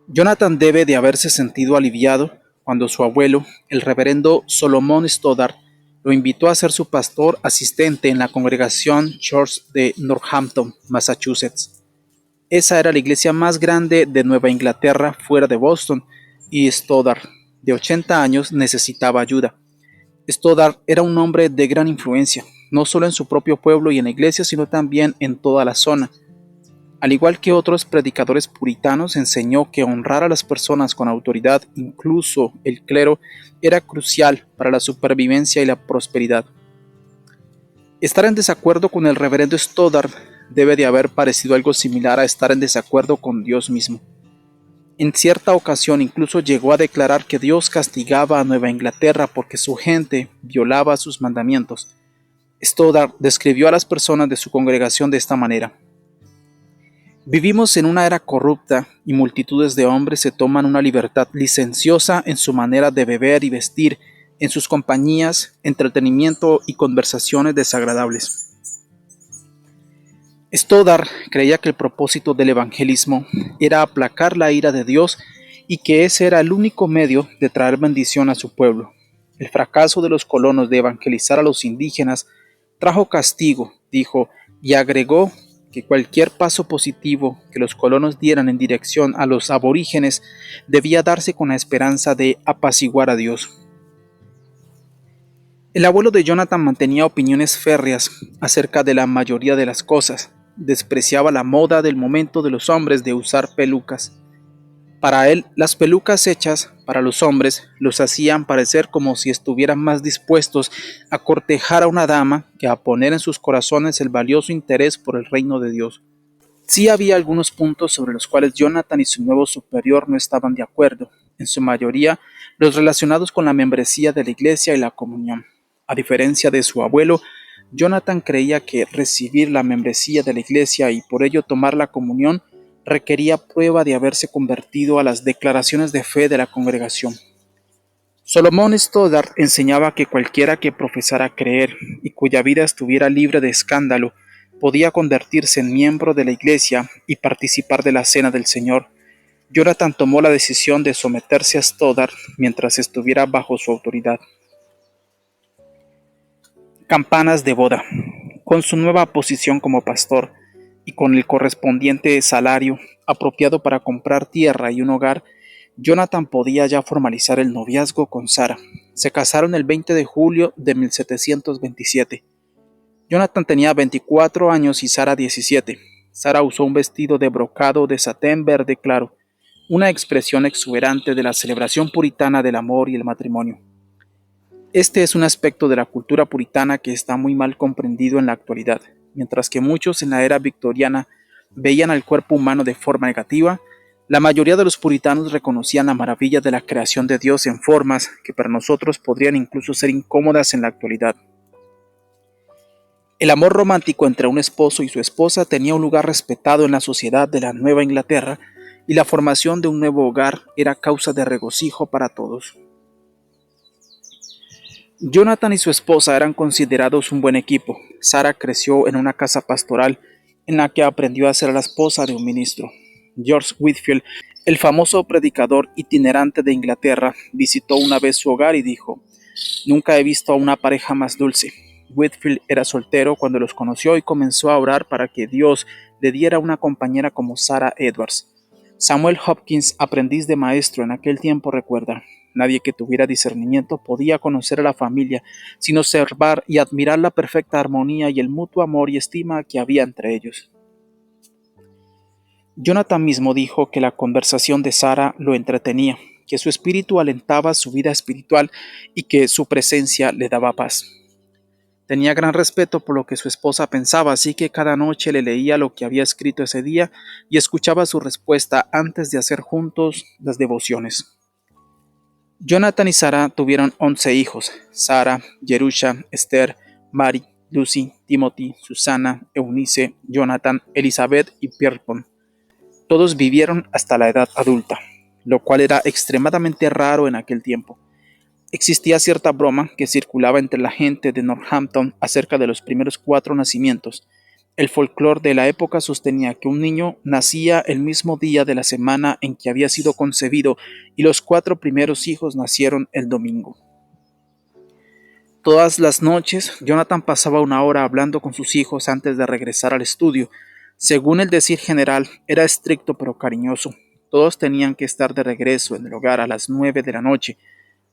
Jonathan debe de haberse sentido aliviado cuando su abuelo, el reverendo Solomon Stoddard, lo invitó a ser su pastor asistente en la congregación Church de Northampton, Massachusetts. Esa era la iglesia más grande de Nueva Inglaterra fuera de Boston, y Stoddard, de 80 años, necesitaba ayuda. Stoddard era un hombre de gran influencia, no solo en su propio pueblo y en la iglesia, sino también en toda la zona. Al igual que otros predicadores puritanos, enseñó que honrar a las personas con autoridad, incluso el clero, era crucial para la supervivencia y la prosperidad. Estar en desacuerdo con el reverendo Stoddard debe de haber parecido algo similar a estar en desacuerdo con Dios mismo. En cierta ocasión incluso llegó a declarar que Dios castigaba a Nueva Inglaterra porque su gente violaba sus mandamientos. Stoddard describió a las personas de su congregación de esta manera: vivimos en una era corrupta y multitudes de hombres se toman una libertad licenciosa en su manera de beber y vestir, en sus compañías, entretenimiento y conversaciones desagradables. Stoddard creía que el propósito del evangelismo era aplacar la ira de Dios y que ese era el único medio de traer bendición a su pueblo. El fracaso de los colonos de evangelizar a los indígenas trajo castigo, dijo, y agregó que cualquier paso positivo que los colonos dieran en dirección a los aborígenes debía darse con la esperanza de apaciguar a Dios. El abuelo de Jonathan mantenía opiniones férreas acerca de la mayoría de las cosas. Despreciaba la moda del momento de los hombres de usar pelucas. Para él, las pelucas hechas para los hombres los hacían parecer como si estuvieran más dispuestos a cortejar a una dama que a poner en sus corazones el valioso interés por el reino de Dios. Sí había algunos puntos sobre los cuales Jonathan y su nuevo superior no estaban de acuerdo, en su mayoría los relacionados con la membresía de la iglesia y la comunión. A diferencia de su abuelo, Jonathan creía que recibir la membresía de la iglesia y por ello tomar la comunión requería prueba de haberse convertido a las declaraciones de fe de la congregación. Solomon Stoddard enseñaba que cualquiera que profesara creer y cuya vida estuviera libre de escándalo podía convertirse en miembro de la iglesia y participar de la cena del Señor. Jonathan tomó la decisión de someterse a Stoddard mientras estuviera bajo su autoridad. Campanas de boda. Con su nueva posición como pastor y con el correspondiente salario apropiado para comprar tierra y un hogar, Jonathan podía ya formalizar el noviazgo con Sara. Se casaron el 20 de julio de 1727. Jonathan tenía 24 años y Sara 17. Sara usó un vestido de brocado de satén verde claro, una expresión exuberante de la celebración puritana del amor y el matrimonio. Este es un aspecto de la cultura puritana que está muy mal comprendido en la actualidad. Mientras que muchos en la era victoriana veían al cuerpo humano de forma negativa, la mayoría de los puritanos reconocían la maravilla de la creación de Dios en formas que para nosotros podrían incluso ser incómodas en la actualidad. El amor romántico entre un esposo y su esposa tenía un lugar respetado en la sociedad de la Nueva Inglaterra y la formación de un nuevo hogar era causa de regocijo para todos. Jonathan y su esposa eran considerados un buen equipo. Sara creció en una casa pastoral en la que aprendió a ser la esposa de un ministro. George Whitefield, el famoso predicador itinerante de Inglaterra, visitó una vez su hogar y dijo: "Nunca he visto a una pareja más dulce". Whitefield era soltero cuando los conoció y comenzó a orar para que Dios le diera una compañera como Sarah Edwards. Samuel Hopkins, aprendiz de maestro en aquel tiempo, recuerda: "Nadie que tuviera discernimiento podía conocer a la familia sin observar y admirar la perfecta armonía y el mutuo amor y estima que había entre ellos". Jonathan mismo dijo que la conversación de Sara lo entretenía, que su espíritu alentaba su vida espiritual y que su presencia le daba paz. Tenía gran respeto por lo que su esposa pensaba, así que cada noche le leía lo que había escrito ese día y escuchaba su respuesta antes de hacer juntos las devociones. Jonathan y Sara tuvieron 11 hijos: Sara, Jerusha, Esther, Mary, Lucy, Timothy, Susana, Eunice, Jonathan, Elizabeth y Pierpont. Todos vivieron hasta la edad adulta, lo cual era extremadamente raro en aquel tiempo. Existía cierta broma que circulaba entre la gente de Northampton acerca de los primeros 4 nacimientos. El folclore de la época sostenía que un niño nacía el mismo día de la semana en que había sido concebido y los 4 primeros hijos nacieron el domingo. Todas las noches, Jonathan pasaba una hora hablando con sus hijos antes de regresar al estudio. Según el decir general, era estricto pero cariñoso. Todos tenían que estar de regreso en el hogar a las 9 de la noche.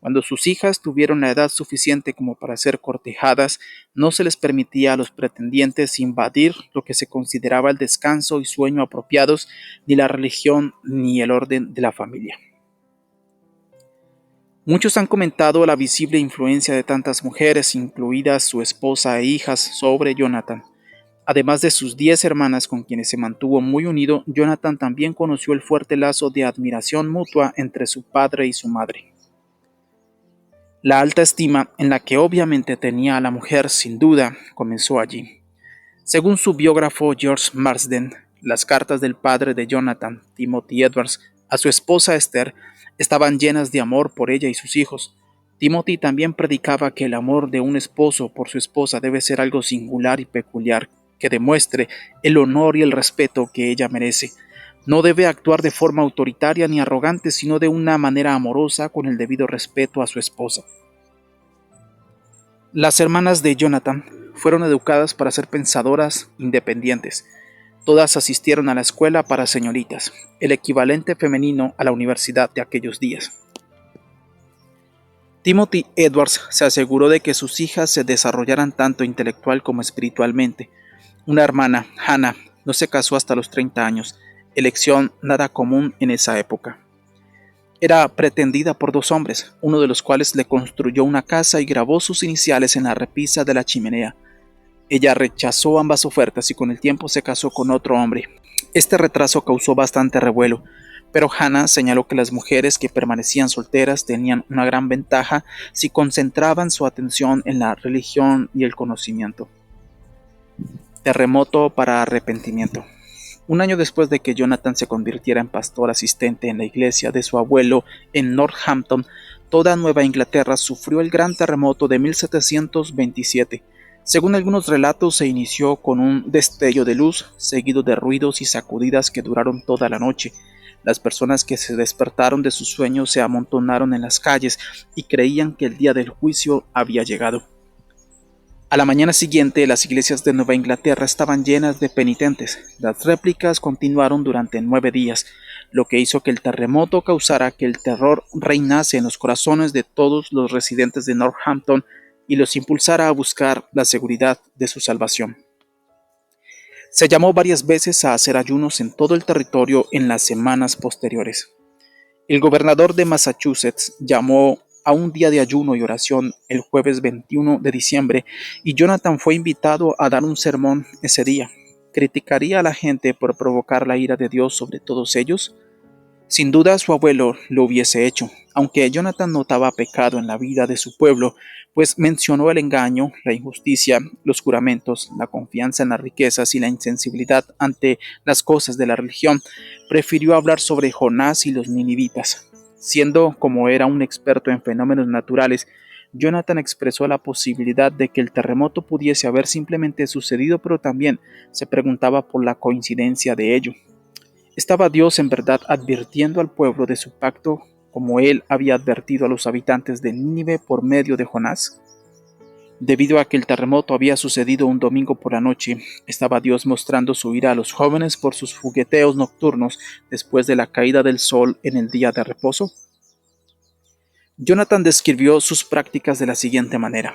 Cuando sus hijas tuvieron la edad suficiente como para ser cortejadas, no se les permitía a los pretendientes invadir lo que se consideraba el descanso y sueño apropiados, ni la religión ni el orden de la familia. Muchos han comentado la visible influencia de tantas mujeres, incluidas su esposa e hijas, sobre Jonathan. Además de sus 10 hermanas con quienes se mantuvo muy unido, Jonathan también conoció el fuerte lazo de admiración mutua entre su padre y su madre. La alta estima en la que obviamente tenía a la mujer, sin duda, comenzó allí. Según su biógrafo George Marsden, las cartas del padre de Jonathan, Timothy Edwards, a su esposa Esther estaban llenas de amor por ella y sus hijos. Timothy también predicaba que el amor de un esposo por su esposa debe ser algo singular y peculiar, que demuestre el honor y el respeto que ella merece. No debe actuar de forma autoritaria ni arrogante, sino de una manera amorosa con el debido respeto a su esposa. Las hermanas de Jonathan fueron educadas para ser pensadoras independientes. Todas asistieron a la escuela para señoritas, el equivalente femenino a la universidad de aquellos días. Timothy Edwards se aseguró de que sus hijas se desarrollaran tanto intelectual como espiritualmente. Una hermana, Hannah, no se casó hasta los 30 años, elección nada común en esa época. Era pretendida por 2 hombres, uno de los cuales le construyó una casa y grabó sus iniciales en la repisa de la chimenea. Ella rechazó ambas ofertas y con el tiempo se casó con otro hombre. Este retraso causó bastante revuelo, pero Hannah señaló que las mujeres que permanecían solteras tenían una gran ventaja si concentraban su atención en la religión y el conocimiento. Terremoto para arrepentimiento. Un año después de que Jonathan se convirtiera en pastor asistente en la iglesia de su abuelo en Northampton, toda Nueva Inglaterra sufrió el gran terremoto de 1727. Según algunos relatos, se inició con un destello de luz, seguido de ruidos y sacudidas que duraron toda la noche. Las personas que se despertaron de sus sueños se amontonaron en las calles y creían que el día del juicio había llegado. A la mañana siguiente, las iglesias de Nueva Inglaterra estaban llenas de penitentes. Las réplicas continuaron durante 9 días, lo que hizo que el terremoto causara que el terror reinase en los corazones de todos los residentes de Northampton y los impulsara a buscar la seguridad de su salvación. Se llamó varias veces a hacer ayunos en todo el territorio en las semanas posteriores. El gobernador de Massachusetts llamó a un día de ayuno y oración el jueves 21 de diciembre y Jonathan fue invitado a dar un sermón ese día. ¿Criticaría a la gente por provocar la ira de Dios sobre todos ellos? Sin duda su abuelo lo hubiese hecho, aunque Jonathan notaba pecado en la vida de su pueblo, pues mencionó el engaño, la injusticia, los juramentos, la confianza en las riquezas y la insensibilidad ante las cosas de la religión. Prefirió hablar sobre Jonás y los ninivitas. Siendo como era un experto en fenómenos naturales, Jonathan expresó la posibilidad de que el terremoto pudiese haber simplemente sucedido, pero también se preguntaba por la coincidencia de ello. ¿Estaba Dios en verdad advirtiendo al pueblo de su pacto como él había advertido a los habitantes de Nínive por medio de Jonás? Debido a que el terremoto había sucedido un domingo por la noche, ¿estaba Dios mostrando su ira a los jóvenes por sus jugueteos nocturnos después de la caída del sol en el día de reposo? Jonathan describió sus prácticas de la siguiente manera.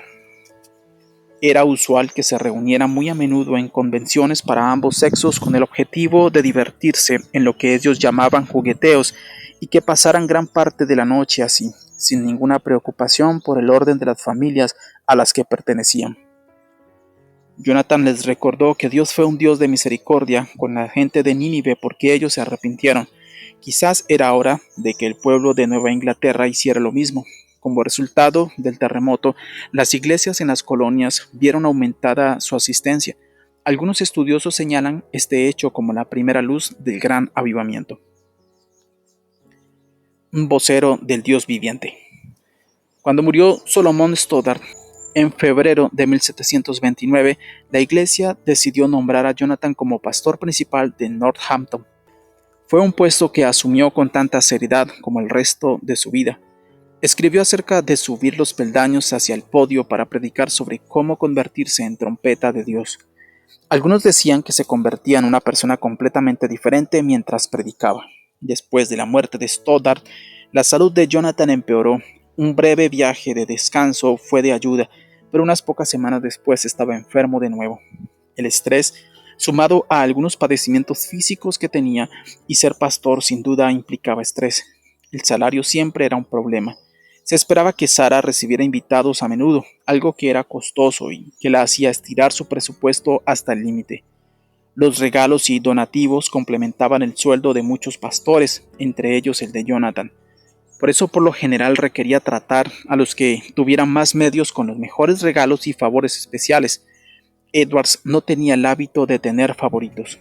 Era usual que se reunieran muy a menudo en convenciones para ambos sexos con el objetivo de divertirse en lo que ellos llamaban jugueteos y que pasaran gran parte de la noche así, sin ninguna preocupación por el orden de las familias a las que pertenecían. Jonathan les recordó que Dios fue un Dios de misericordia con la gente de Nínive porque ellos se arrepintieron. Quizás era hora de que el pueblo de Nueva Inglaterra hiciera lo mismo. Como resultado del terremoto, las iglesias en las colonias vieron aumentada su asistencia. Algunos estudiosos señalan este hecho como la primera luz del gran avivamiento. Un vocero del Dios viviente. Cuando murió Solomon Stoddard, en febrero de 1729, la iglesia decidió nombrar a Jonathan como pastor principal de Northampton. Fue un puesto que asumió con tanta seriedad como el resto de su vida. Escribió acerca de subir los peldaños hacia el podio para predicar sobre cómo convertirse en trompeta de Dios. Algunos decían que se convertía en una persona completamente diferente mientras predicaba. Después de la muerte de Stoddard, la salud de Jonathan empeoró. Un breve viaje de descanso fue de ayuda, pero unas pocas semanas después estaba enfermo de nuevo. El estrés, sumado a algunos padecimientos físicos que tenía, y ser pastor sin duda implicaba estrés. El salario siempre era un problema. Se esperaba que Sara recibiera invitados a menudo, algo que era costoso y que la hacía estirar su presupuesto hasta el límite. Los regalos y donativos complementaban el sueldo de muchos pastores, entre ellos el de Jonathan. Por eso por lo general requería tratar a los que tuvieran más medios con los mejores regalos y favores especiales. Edwards no tenía el hábito de tener favoritos.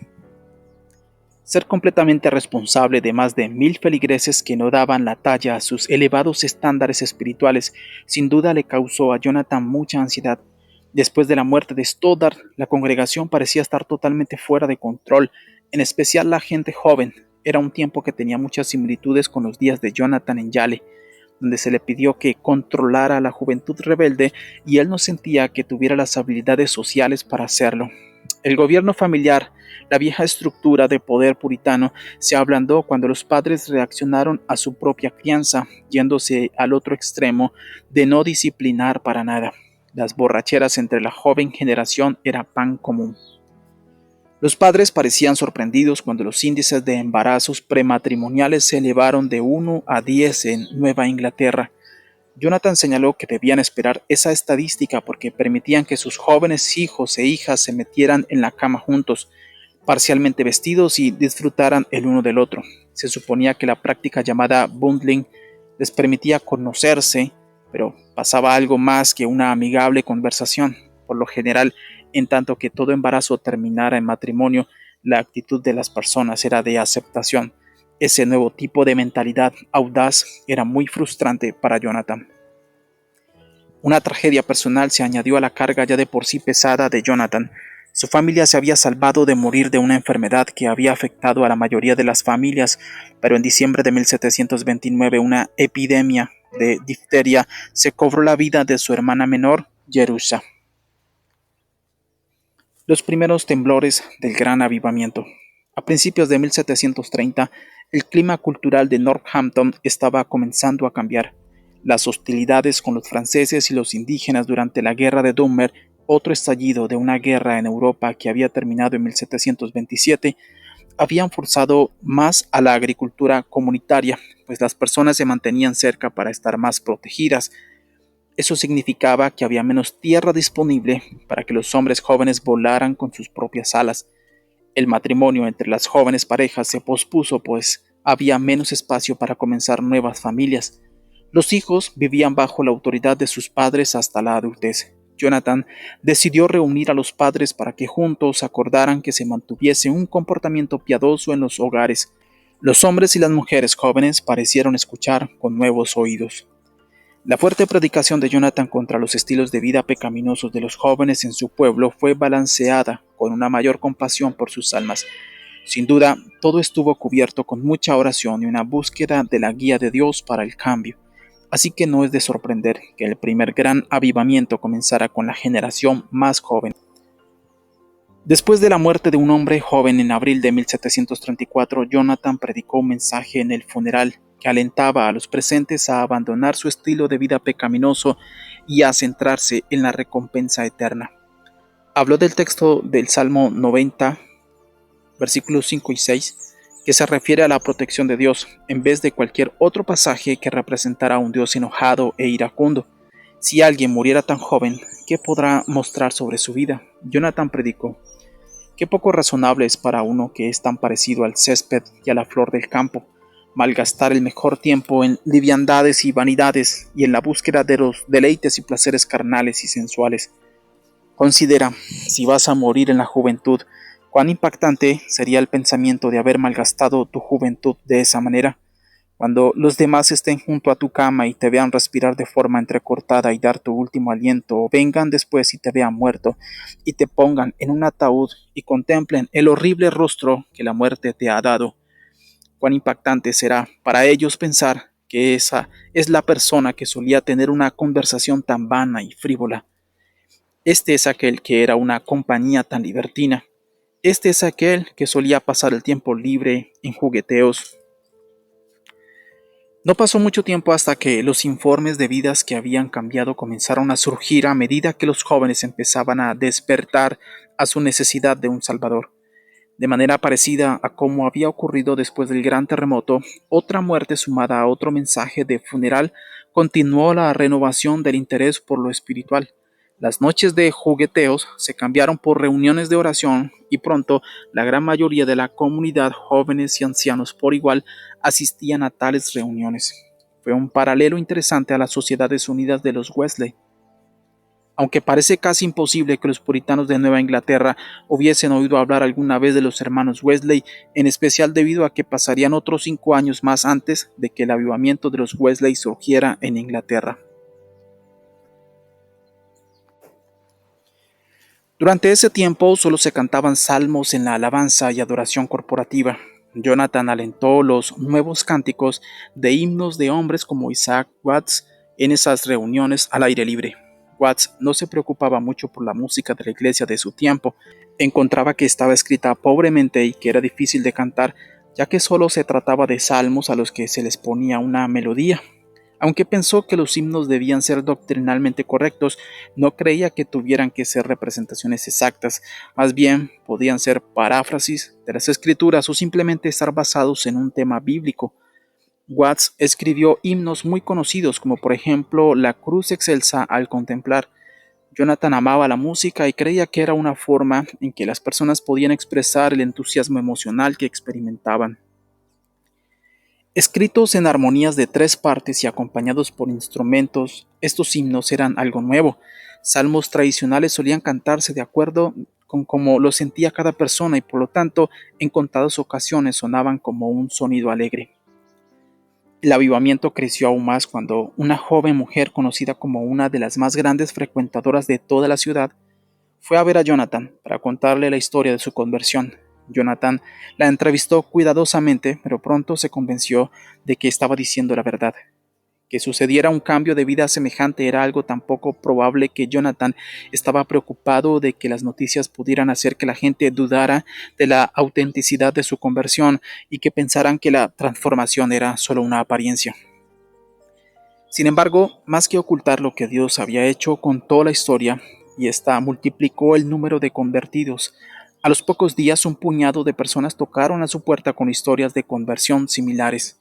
Ser completamente responsable de más de 1000 feligreses que no daban la talla a sus elevados estándares espirituales sin duda le causó a Jonathan mucha ansiedad. Después de la muerte de Stoddard, la congregación parecía estar totalmente fuera de control, en especial la gente joven. Era un tiempo que tenía muchas similitudes con los días de Jonathan en Yale, donde se le pidió que controlara a la juventud rebelde y él no sentía que tuviera las habilidades sociales para hacerlo. El gobierno familiar, la vieja estructura de poder puritano, se ablandó cuando los padres reaccionaron a su propia crianza, yéndose al otro extremo de no disciplinar para nada. Las borracheras entre la joven generación era pan común. Los padres parecían sorprendidos cuando los índices de embarazos prematrimoniales se elevaron de 1 a 10 en Nueva Inglaterra. Jonathan señaló que debían esperar esa estadística porque permitían que sus jóvenes hijos e hijas se metieran en la cama juntos, parcialmente vestidos y disfrutaran el uno del otro. Se suponía que la práctica llamada bundling les permitía conocerse, pero pasaba algo más que una amigable conversación. Por lo general, en tanto que todo embarazo terminara en matrimonio, la actitud de las personas era de aceptación. Ese nuevo tipo de mentalidad audaz era muy frustrante para Jonathan. Una tragedia personal se añadió a la carga ya de por sí pesada de Jonathan. Su familia se había salvado de morir de una enfermedad que había afectado a la mayoría de las familias, pero en diciembre de 1729 una epidemia de difteria se cobró la vida de su hermana menor, Jerusha. Los primeros temblores del Gran Avivamiento. A principios de 1730, el clima cultural de Northampton estaba comenzando a cambiar. Las hostilidades con los franceses y los indígenas durante la Guerra de Dummer, otro estallido de una guerra en Europa que había terminado en 1727, habían forzado más a la agricultura comunitaria, pues las personas se mantenían cerca para estar más protegidas. Eso significaba que había menos tierra disponible para que los hombres jóvenes volaran con sus propias alas. El matrimonio entre las jóvenes parejas se pospuso, pues había menos espacio para comenzar nuevas familias. Los hijos vivían bajo la autoridad de sus padres hasta la adultez. Jonathan decidió reunir a los padres para que juntos acordaran que se mantuviese un comportamiento piadoso en los hogares. Los hombres y las mujeres jóvenes parecieron escuchar con nuevos oídos. La fuerte predicación de Jonathan contra los estilos de vida pecaminosos de los jóvenes en su pueblo fue balanceada con una mayor compasión por sus almas. Sin duda, todo estuvo cubierto con mucha oración y una búsqueda de la guía de Dios para el cambio. Así que no es de sorprender que el primer gran avivamiento comenzara con la generación más joven. Después de la muerte de un hombre joven en abril de 1734, Jonathan predicó un mensaje en el funeral que alentaba a los presentes a abandonar su estilo de vida pecaminoso y a centrarse en la recompensa eterna. Habló del texto del Salmo 90, versículos 5 y 6, que se refiere a la protección de Dios, en vez de cualquier otro pasaje que representara a un Dios enojado e iracundo. Si alguien muriera tan joven, ¿qué podrá mostrar sobre su vida? Jonathan predicó: qué poco razonable es para uno que es tan parecido al césped y a la flor del campo, malgastar el mejor tiempo en liviandades y vanidades y en la búsqueda de los deleites y placeres carnales y sensuales. Considera, si vas a morir en la juventud, cuán impactante sería el pensamiento de haber malgastado tu juventud de esa manera. Cuando los demás estén junto a tu cama y te vean respirar de forma entrecortada y dar tu último aliento, o vengan después y te vean muerto, y te pongan en un ataúd y contemplen el horrible rostro que la muerte te ha dado, cuán impactante será para ellos pensar que esa es la persona que solía tener una conversación tan vana y frívola. Este es aquel que era una compañía tan libertina. Este es aquel que solía pasar el tiempo libre en jugueteos. No pasó mucho tiempo hasta que los informes de vidas que habían cambiado comenzaron a surgir a medida que los jóvenes empezaban a despertar a su necesidad de un Salvador. De manera parecida a como había ocurrido después del gran terremoto, otra muerte sumada a otro mensaje de funeral continuó la renovación del interés por lo espiritual. Las noches de jugueteos se cambiaron por reuniones de oración y pronto la gran mayoría de la comunidad, jóvenes y ancianos por igual, asistían a tales reuniones. Fue un paralelo interesante a las Sociedades Unidas de los Wesley. Aunque parece casi imposible que los puritanos de Nueva Inglaterra hubiesen oído hablar alguna vez de los hermanos Wesley, en especial debido a que pasarían otros 5 años más antes de que el avivamiento de los Wesley surgiera en Inglaterra. Durante ese tiempo solo se cantaban salmos en la alabanza y adoración corporativa. Jonathan alentó los nuevos cánticos de himnos de hombres como Isaac Watts en esas reuniones al aire libre. Watts no se preocupaba mucho por la música de la iglesia de su tiempo. Encontraba que estaba escrita pobremente y que era difícil de cantar, ya que solo se trataba de salmos a los que se les ponía una melodía. Aunque pensó que los himnos debían ser doctrinalmente correctos, no creía que tuvieran que ser representaciones exactas, más bien podían ser paráfrasis de las escrituras o simplemente estar basados en un tema bíblico. Watts escribió himnos muy conocidos como por ejemplo La cruz excelsa al contemplar. Jonathan amaba la música y creía que era una forma en que las personas podían expresar el entusiasmo emocional que experimentaban. Escritos en armonías de 3 partes y acompañados por instrumentos, estos himnos eran algo nuevo. Salmos tradicionales solían cantarse de acuerdo con cómo lo sentía cada persona y por lo tanto en contadas ocasiones sonaban como un sonido alegre. El avivamiento creció aún más cuando una joven mujer conocida como una de las más grandes frecuentadoras de toda la ciudad fue a ver a Jonathan para contarle la historia de su conversión. Jonathan la entrevistó cuidadosamente, pero pronto se convenció de que estaba diciendo la verdad. Que sucediera un cambio de vida semejante era algo tan poco probable que Jonathan estaba preocupado de que las noticias pudieran hacer que la gente dudara de la autenticidad de su conversión y que pensaran que la transformación era solo una apariencia. Sin embargo, más que ocultar lo que Dios había hecho, contó la historia y ésta multiplicó el número de convertidos. A los pocos días, un puñado de personas tocaron a su puerta con historias de conversión similares.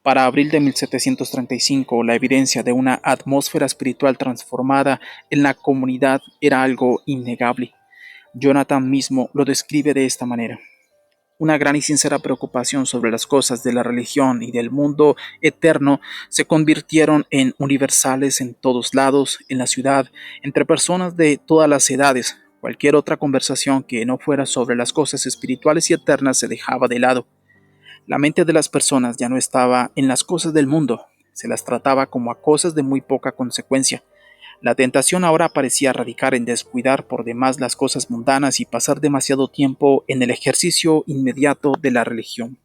Para abril de 1735, la evidencia de una atmósfera espiritual transformada en la comunidad era algo innegable. Jonathan mismo lo describe de esta manera. Una gran y sincera preocupación sobre las cosas de la religión y del mundo eterno se convirtieron en universales en todos lados, en la ciudad, entre personas de todas las edades. Cualquier otra conversación que no fuera sobre las cosas espirituales y eternas se dejaba de lado. La mente de las personas ya no estaba en las cosas del mundo, se las trataba como a cosas de muy poca consecuencia. La tentación ahora parecía radicar en descuidar por demás las cosas mundanas y pasar demasiado tiempo en el ejercicio inmediato de la religión.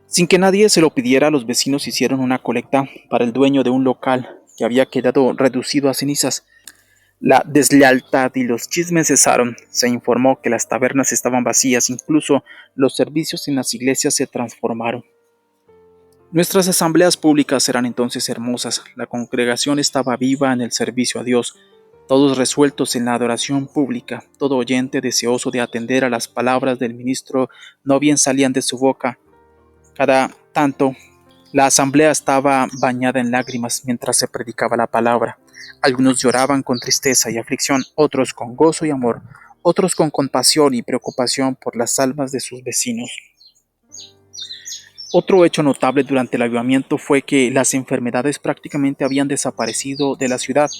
Sin que nadie se lo pidiera, los vecinos hicieron una colecta para el dueño de un local que había quedado reducido a cenizas. La deslealtad y los chismes cesaron. Se informó que las tabernas estaban vacías, incluso los servicios en las iglesias se transformaron. Nuestras asambleas públicas eran entonces hermosas. La congregación estaba viva en el servicio a Dios, todos resueltos en la adoración pública, todo oyente deseoso de atender a las palabras del ministro no bien salían de su boca. Cada tanto, la asamblea estaba bañada en lágrimas mientras se predicaba la palabra. Algunos lloraban con tristeza y aflicción, otros con gozo y amor, otros con compasión y preocupación por las almas de sus vecinos. Otro hecho notable durante el avivamiento fue que las enfermedades prácticamente habían desaparecido de la ciudad.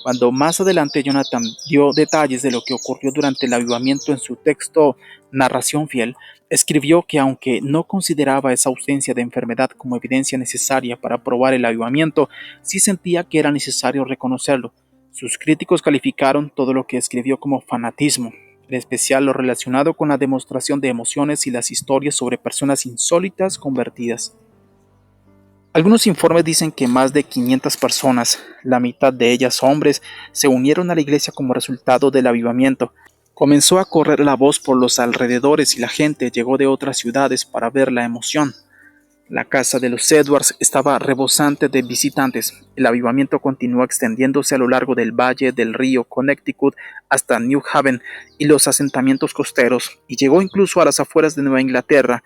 Cuando más adelante Jonathan dio detalles de lo que ocurrió durante el avivamiento en su texto Narración Fiel, escribió que aunque no consideraba esa ausencia de enfermedad como evidencia necesaria para probar el avivamiento, sí sentía que era necesario reconocerlo. Sus críticos calificaron todo lo que escribió como fanatismo, en especial lo relacionado con la demostración de emociones y las historias sobre personas insólitas convertidas. Algunos informes dicen que más de 500 personas, la mitad de ellas hombres, se unieron a la iglesia como resultado del avivamiento. Comenzó a correr la voz por los alrededores y la gente llegó de otras ciudades para ver la emoción. La casa de los Edwards estaba rebosante de visitantes. El avivamiento continuó extendiéndose a lo largo del valle del río Connecticut hasta New Haven y los asentamientos costeros, y llegó incluso a las afueras de Nueva Inglaterra.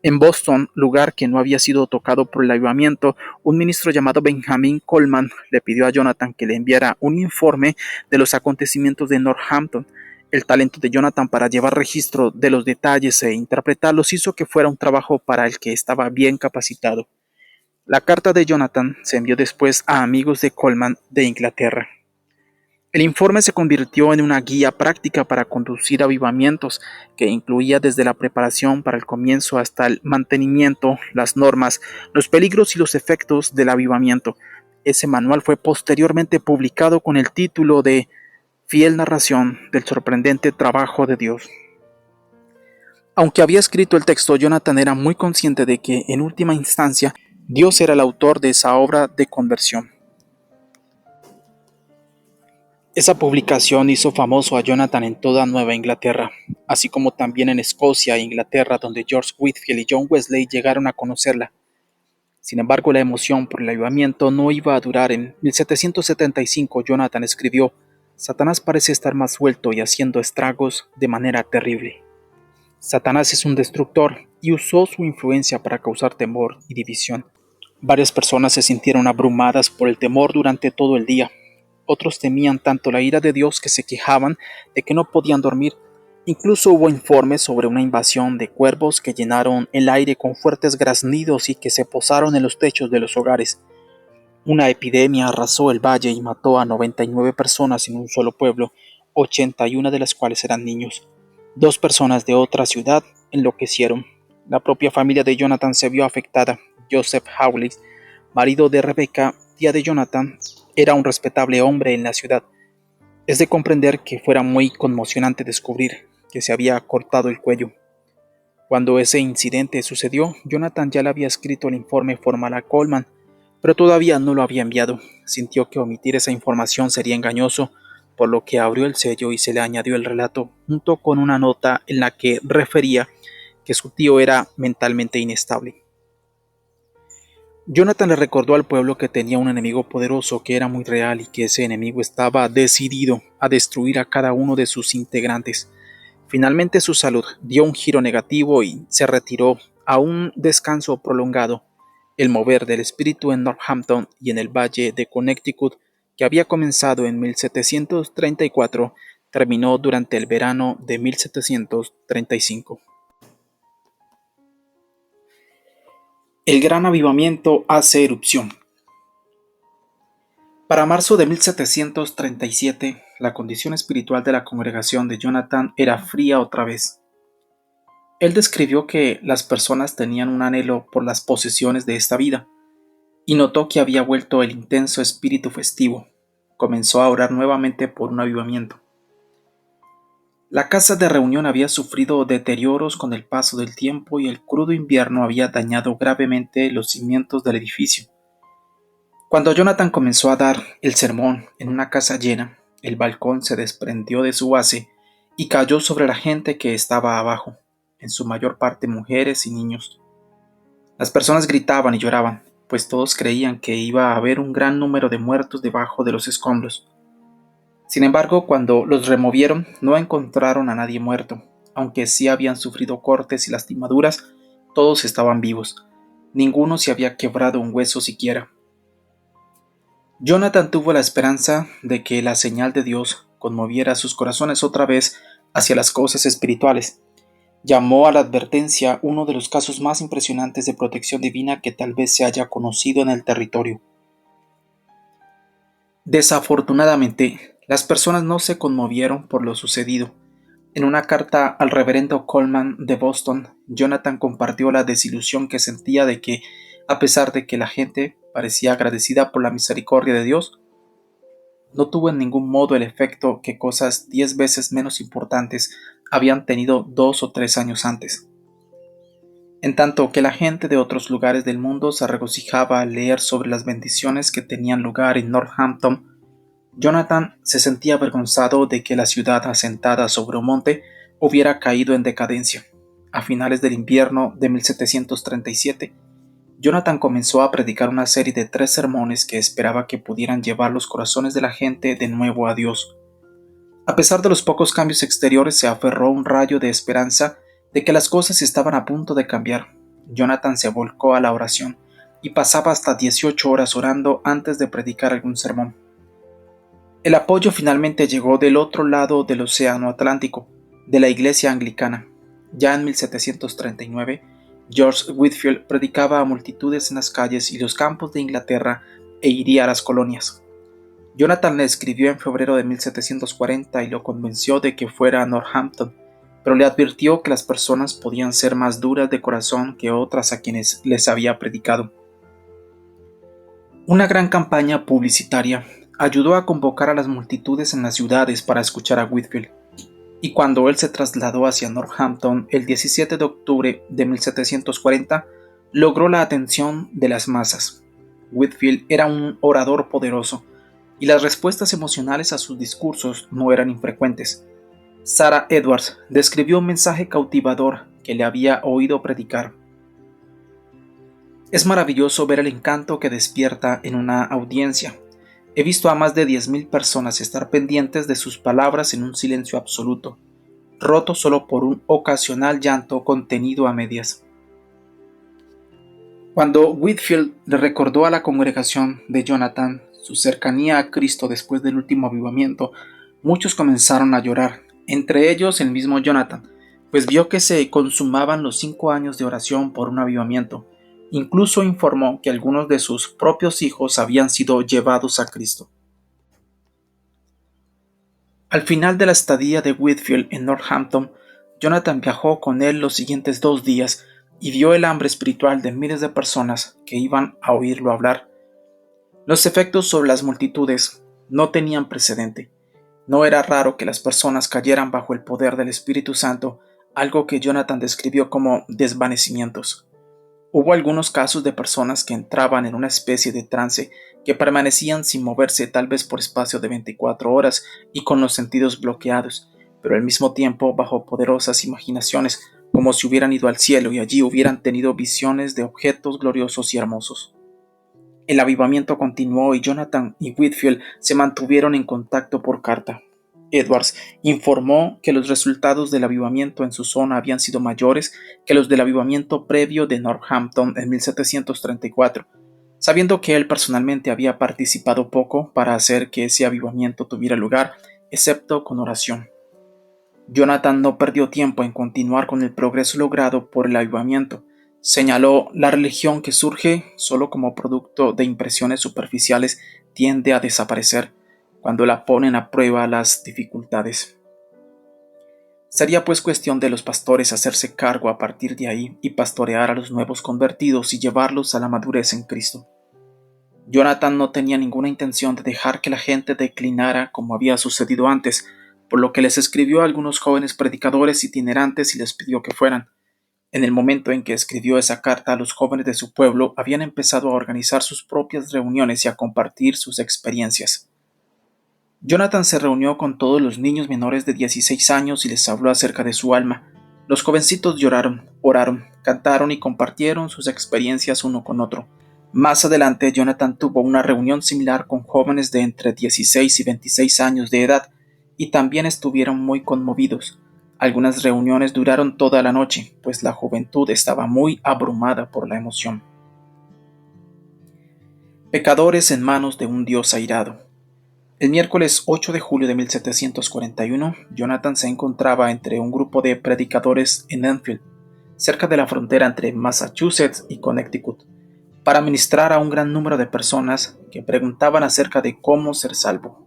En Boston, lugar que no había sido tocado por el avivamiento, un ministro llamado Benjamin Coleman le pidió a Jonathan que le enviara un informe de los acontecimientos de Northampton. El talento de Jonathan para llevar registro de los detalles e interpretarlos hizo que fuera un trabajo para el que estaba bien capacitado. La carta de Jonathan se envió después a amigos de Coleman de Inglaterra. El informe se convirtió en una guía práctica para conducir avivamientos, que incluía desde la preparación para el comienzo hasta el mantenimiento, las normas, los peligros y los efectos del avivamiento. Ese manual fue posteriormente publicado con el título de Fiel narración del sorprendente trabajo de Dios. Aunque había escrito el texto, Jonathan era muy consciente de que, en última instancia, Dios era el autor de esa obra de conversión. Esa publicación hizo famoso a Jonathan en toda Nueva Inglaterra, así como también en Escocia e Inglaterra, donde George Whitefield y John Wesley llegaron a conocerla. Sin embargo, la emoción por el avivamiento no iba a durar. En 1775, Jonathan escribió: Satanás parece estar más suelto y haciendo estragos de manera terrible. Satanás es un destructor y usó su influencia para causar temor y división. Varias personas se sintieron abrumadas por el temor durante todo el día. Otros temían tanto la ira de Dios que se quejaban de que no podían dormir. Incluso hubo informes sobre una invasión de cuervos que llenaron el aire con fuertes graznidos y que se posaron en los techos de los hogares. Una epidemia arrasó el valle y mató a 99 personas en un solo pueblo, 81 de las cuales eran niños. 2 personas de otra ciudad enloquecieron. La propia familia de Jonathan se vio afectada. Joseph Hawley, marido de Rebecca, tía de Jonathan, era un respetable hombre en la ciudad. Es de comprender que fuera muy conmocionante descubrir que se había cortado el cuello. Cuando ese incidente sucedió, Jonathan ya le había escrito el informe formal a Coleman, pero todavía no lo había enviado. Sintió que omitir esa información sería engañoso, por lo que abrió el sello y se le añadió el relato, junto con una nota en la que refería que su tío era mentalmente inestable. Jonathan le recordó al pueblo que tenía un enemigo poderoso que era muy real y que ese enemigo estaba decidido a destruir a cada uno de sus integrantes. Finalmente su salud dio un giro negativo y se retiró a un descanso prolongado. El mover del espíritu en Northampton y en el valle de Connecticut, que había comenzado en 1734, terminó durante el verano de 1735. El gran avivamiento hace erupción. Para marzo de 1737, la condición espiritual de la congregación de Jonathan era fría otra vez. Él describió que las personas tenían un anhelo por las posesiones de esta vida, y notó que había vuelto el intenso espíritu festivo. Comenzó a orar nuevamente por un avivamiento. La casa de reunión había sufrido deterioros con el paso del tiempo y el crudo invierno había dañado gravemente los cimientos del edificio. Cuando Jonathan comenzó a dar el sermón en una casa llena, el balcón se desprendió de su base y cayó sobre la gente que estaba abajo, en su mayor parte mujeres y niños. Las personas gritaban y lloraban, pues todos creían que iba a haber un gran número de muertos debajo de los escombros. Sin embargo, cuando los removieron, no encontraron a nadie muerto. Aunque sí habían sufrido cortes y lastimaduras, todos estaban vivos. Ninguno se había quebrado un hueso siquiera. Jonathan tuvo la esperanza de que la señal de Dios conmoviera sus corazones otra vez hacia las cosas espirituales. Llamó a la advertencia uno de los casos más impresionantes de protección divina que tal vez se haya conocido en el territorio. Desafortunadamente, las personas no se conmovieron por lo sucedido. En una carta al reverendo Coleman de Boston, Jonathan compartió la desilusión que sentía de que, a pesar de que la gente parecía agradecida por la misericordia de Dios, no tuvo en ningún modo el efecto que cosas 10 veces menos importantes habían tenido 2 o 3 años antes. En tanto que la gente de otros lugares del mundo se regocijaba al leer sobre las bendiciones que tenían lugar en Northampton, Jonathan se sentía avergonzado de que la ciudad asentada sobre un monte hubiera caído en decadencia. A finales del invierno de 1737, Jonathan comenzó a predicar una serie de 3 sermones que esperaba que pudieran llevar los corazones de la gente de nuevo a Dios. A pesar de los pocos cambios exteriores, se aferró a un rayo de esperanza de que las cosas estaban a punto de cambiar. Jonathan se volcó a la oración y pasaba hasta 18 horas orando antes de predicar algún sermón. El apoyo finalmente llegó del otro lado del Océano Atlántico, de la Iglesia Anglicana. Ya en 1739, George Whitefield predicaba a multitudes en las calles y los campos de Inglaterra e iría a las colonias. Jonathan le escribió en febrero de 1740 y lo convenció de que fuera a Northampton, pero le advirtió que las personas podían ser más duras de corazón que otras a quienes les había predicado. Una gran campaña publicitaria ayudó a convocar a las multitudes en las ciudades para escuchar a Whitefield, y cuando él se trasladó hacia Northampton el 17 de octubre de 1740, logró la atención de las masas. Whitefield era un orador poderoso, y las respuestas emocionales a sus discursos no eran infrecuentes. Sarah Edwards describió un mensaje cautivador que le había oído predicar. Es maravilloso ver el encanto que despierta en una audiencia. He visto a más de 10,000 personas estar pendientes de sus palabras en un silencio absoluto, roto solo por un ocasional llanto contenido a medias. Cuando Whitefield le recordó a la congregación de Jonathan su cercanía a Cristo después del último avivamiento, muchos comenzaron a llorar, entre ellos el mismo Jonathan, pues vio que se consumaban los 5 años de oración por un avivamiento. Incluso informó que algunos de sus propios hijos habían sido llevados a Cristo. Al final de la estadía de Whitefield en Northampton, Jonathan viajó con él los siguientes 2 días y vio el hambre espiritual de miles de personas que iban a oírlo hablar. Los efectos sobre las multitudes no tenían precedente. No era raro que las personas cayeran bajo el poder del Espíritu Santo, algo que Jonathan describió como desvanecimientos. Hubo algunos casos de personas que entraban en una especie de trance, que permanecían sin moverse tal vez por espacio de 24 horas y con los sentidos bloqueados, pero al mismo tiempo bajo poderosas imaginaciones, como si hubieran ido al cielo y allí hubieran tenido visiones de objetos gloriosos y hermosos. El avivamiento continuó y Jonathan y Whitefield se mantuvieron en contacto por carta. Edwards informó que los resultados del avivamiento en su zona habían sido mayores que los del avivamiento previo de Northampton en 1734, sabiendo que él personalmente había participado poco para hacer que ese avivamiento tuviera lugar, excepto con oración. Jonathan no perdió tiempo en continuar con el progreso logrado por el avivamiento. Señaló: la religión que surge solo como producto de impresiones superficiales tiende a desaparecer cuando la ponen a prueba las dificultades. Sería pues cuestión de los pastores hacerse cargo a partir de ahí y pastorear a los nuevos convertidos y llevarlos a la madurez en Cristo. Jonathan no tenía ninguna intención de dejar que la gente declinara como había sucedido antes, por lo que les escribió a algunos jóvenes predicadores itinerantes y les pidió que fueran. En el momento en que escribió esa carta, los jóvenes de su pueblo habían empezado a organizar sus propias reuniones y a compartir sus experiencias. Jonathan se reunió con todos los niños menores de 16 años y les habló acerca de su alma. Los jovencitos lloraron, oraron, cantaron y compartieron sus experiencias uno con otro. Más adelante, Jonathan tuvo una reunión similar con jóvenes de entre 16 y 26 años de edad y también estuvieron muy conmovidos. Algunas reuniones duraron toda la noche, pues la juventud estaba muy abrumada por la emoción. Pecadores en manos de un Dios airado. El miércoles 8 de julio de 1741, Jonathan se encontraba entre un grupo de predicadores en Enfield, cerca de la frontera entre Massachusetts y Connecticut, para ministrar a un gran número de personas que preguntaban acerca de cómo ser salvo.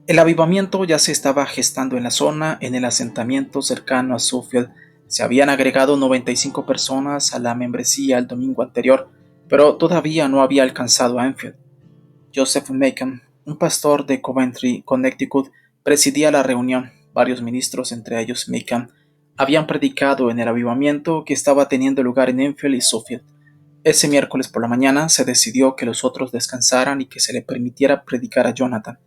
El avivamiento ya se estaba gestando en la zona. En el asentamiento cercano a Suffield se habían agregado 95 personas a la membresía el domingo anterior, pero todavía no había alcanzado a Enfield. Joseph Macon, un pastor de Coventry, Connecticut, presidía la reunión. Varios ministros, entre ellos Macon, habían predicado en el avivamiento que estaba teniendo lugar en Enfield y Suffield. Ese miércoles por la mañana se decidió que los otros descansaran y que se le permitiera predicar a Jonathan.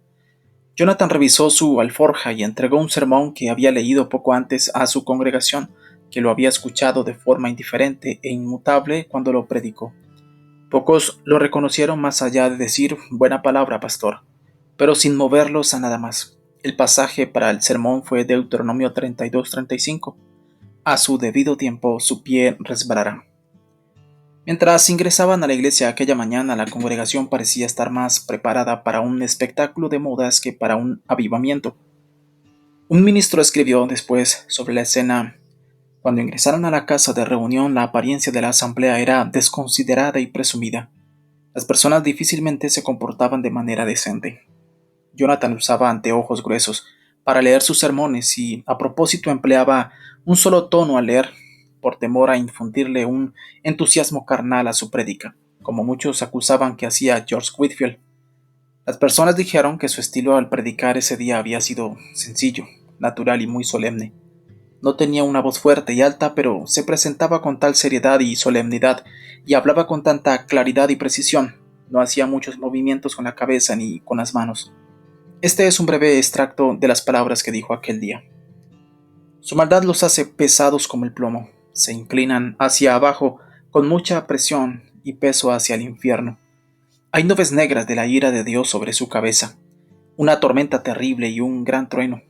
Jonathan revisó su alforja y entregó un sermón que había leído poco antes a su congregación, que lo había escuchado de forma indiferente e inmutable cuando lo predicó. Pocos lo reconocieron más allá de decir: buena palabra, pastor, pero sin moverlos a nada más. El pasaje para el sermón fue Deuteronomio 32-35. A su debido tiempo su pie resbalará. Mientras ingresaban a la iglesia aquella mañana, la congregación parecía estar más preparada para un espectáculo de modas que para un avivamiento. Un ministro escribió después sobre la escena: cuando ingresaron a la casa de reunión, la apariencia de la asamblea era desconsiderada y presumida. Las personas difícilmente se comportaban de manera decente. Jonathan usaba anteojos gruesos para leer sus sermones y, a propósito, empleaba un solo tono al leer, por temor a infundirle un entusiasmo carnal a su prédica, como muchos acusaban que hacía George Whitefield. Las personas dijeron que su estilo al predicar ese día había sido sencillo, natural y muy solemne. No tenía una voz fuerte y alta, pero se presentaba con tal seriedad y solemnidad, y hablaba con tanta claridad y precisión. No hacía muchos movimientos con la cabeza ni con las manos. Este es un breve extracto de las palabras que dijo aquel día. Su maldad los hace pesados como el plomo. Se inclinan hacia abajo con mucha presión y peso hacia el infierno. Hay nubes negras de la ira de Dios sobre su cabeza, una tormenta terrible y un gran trueno.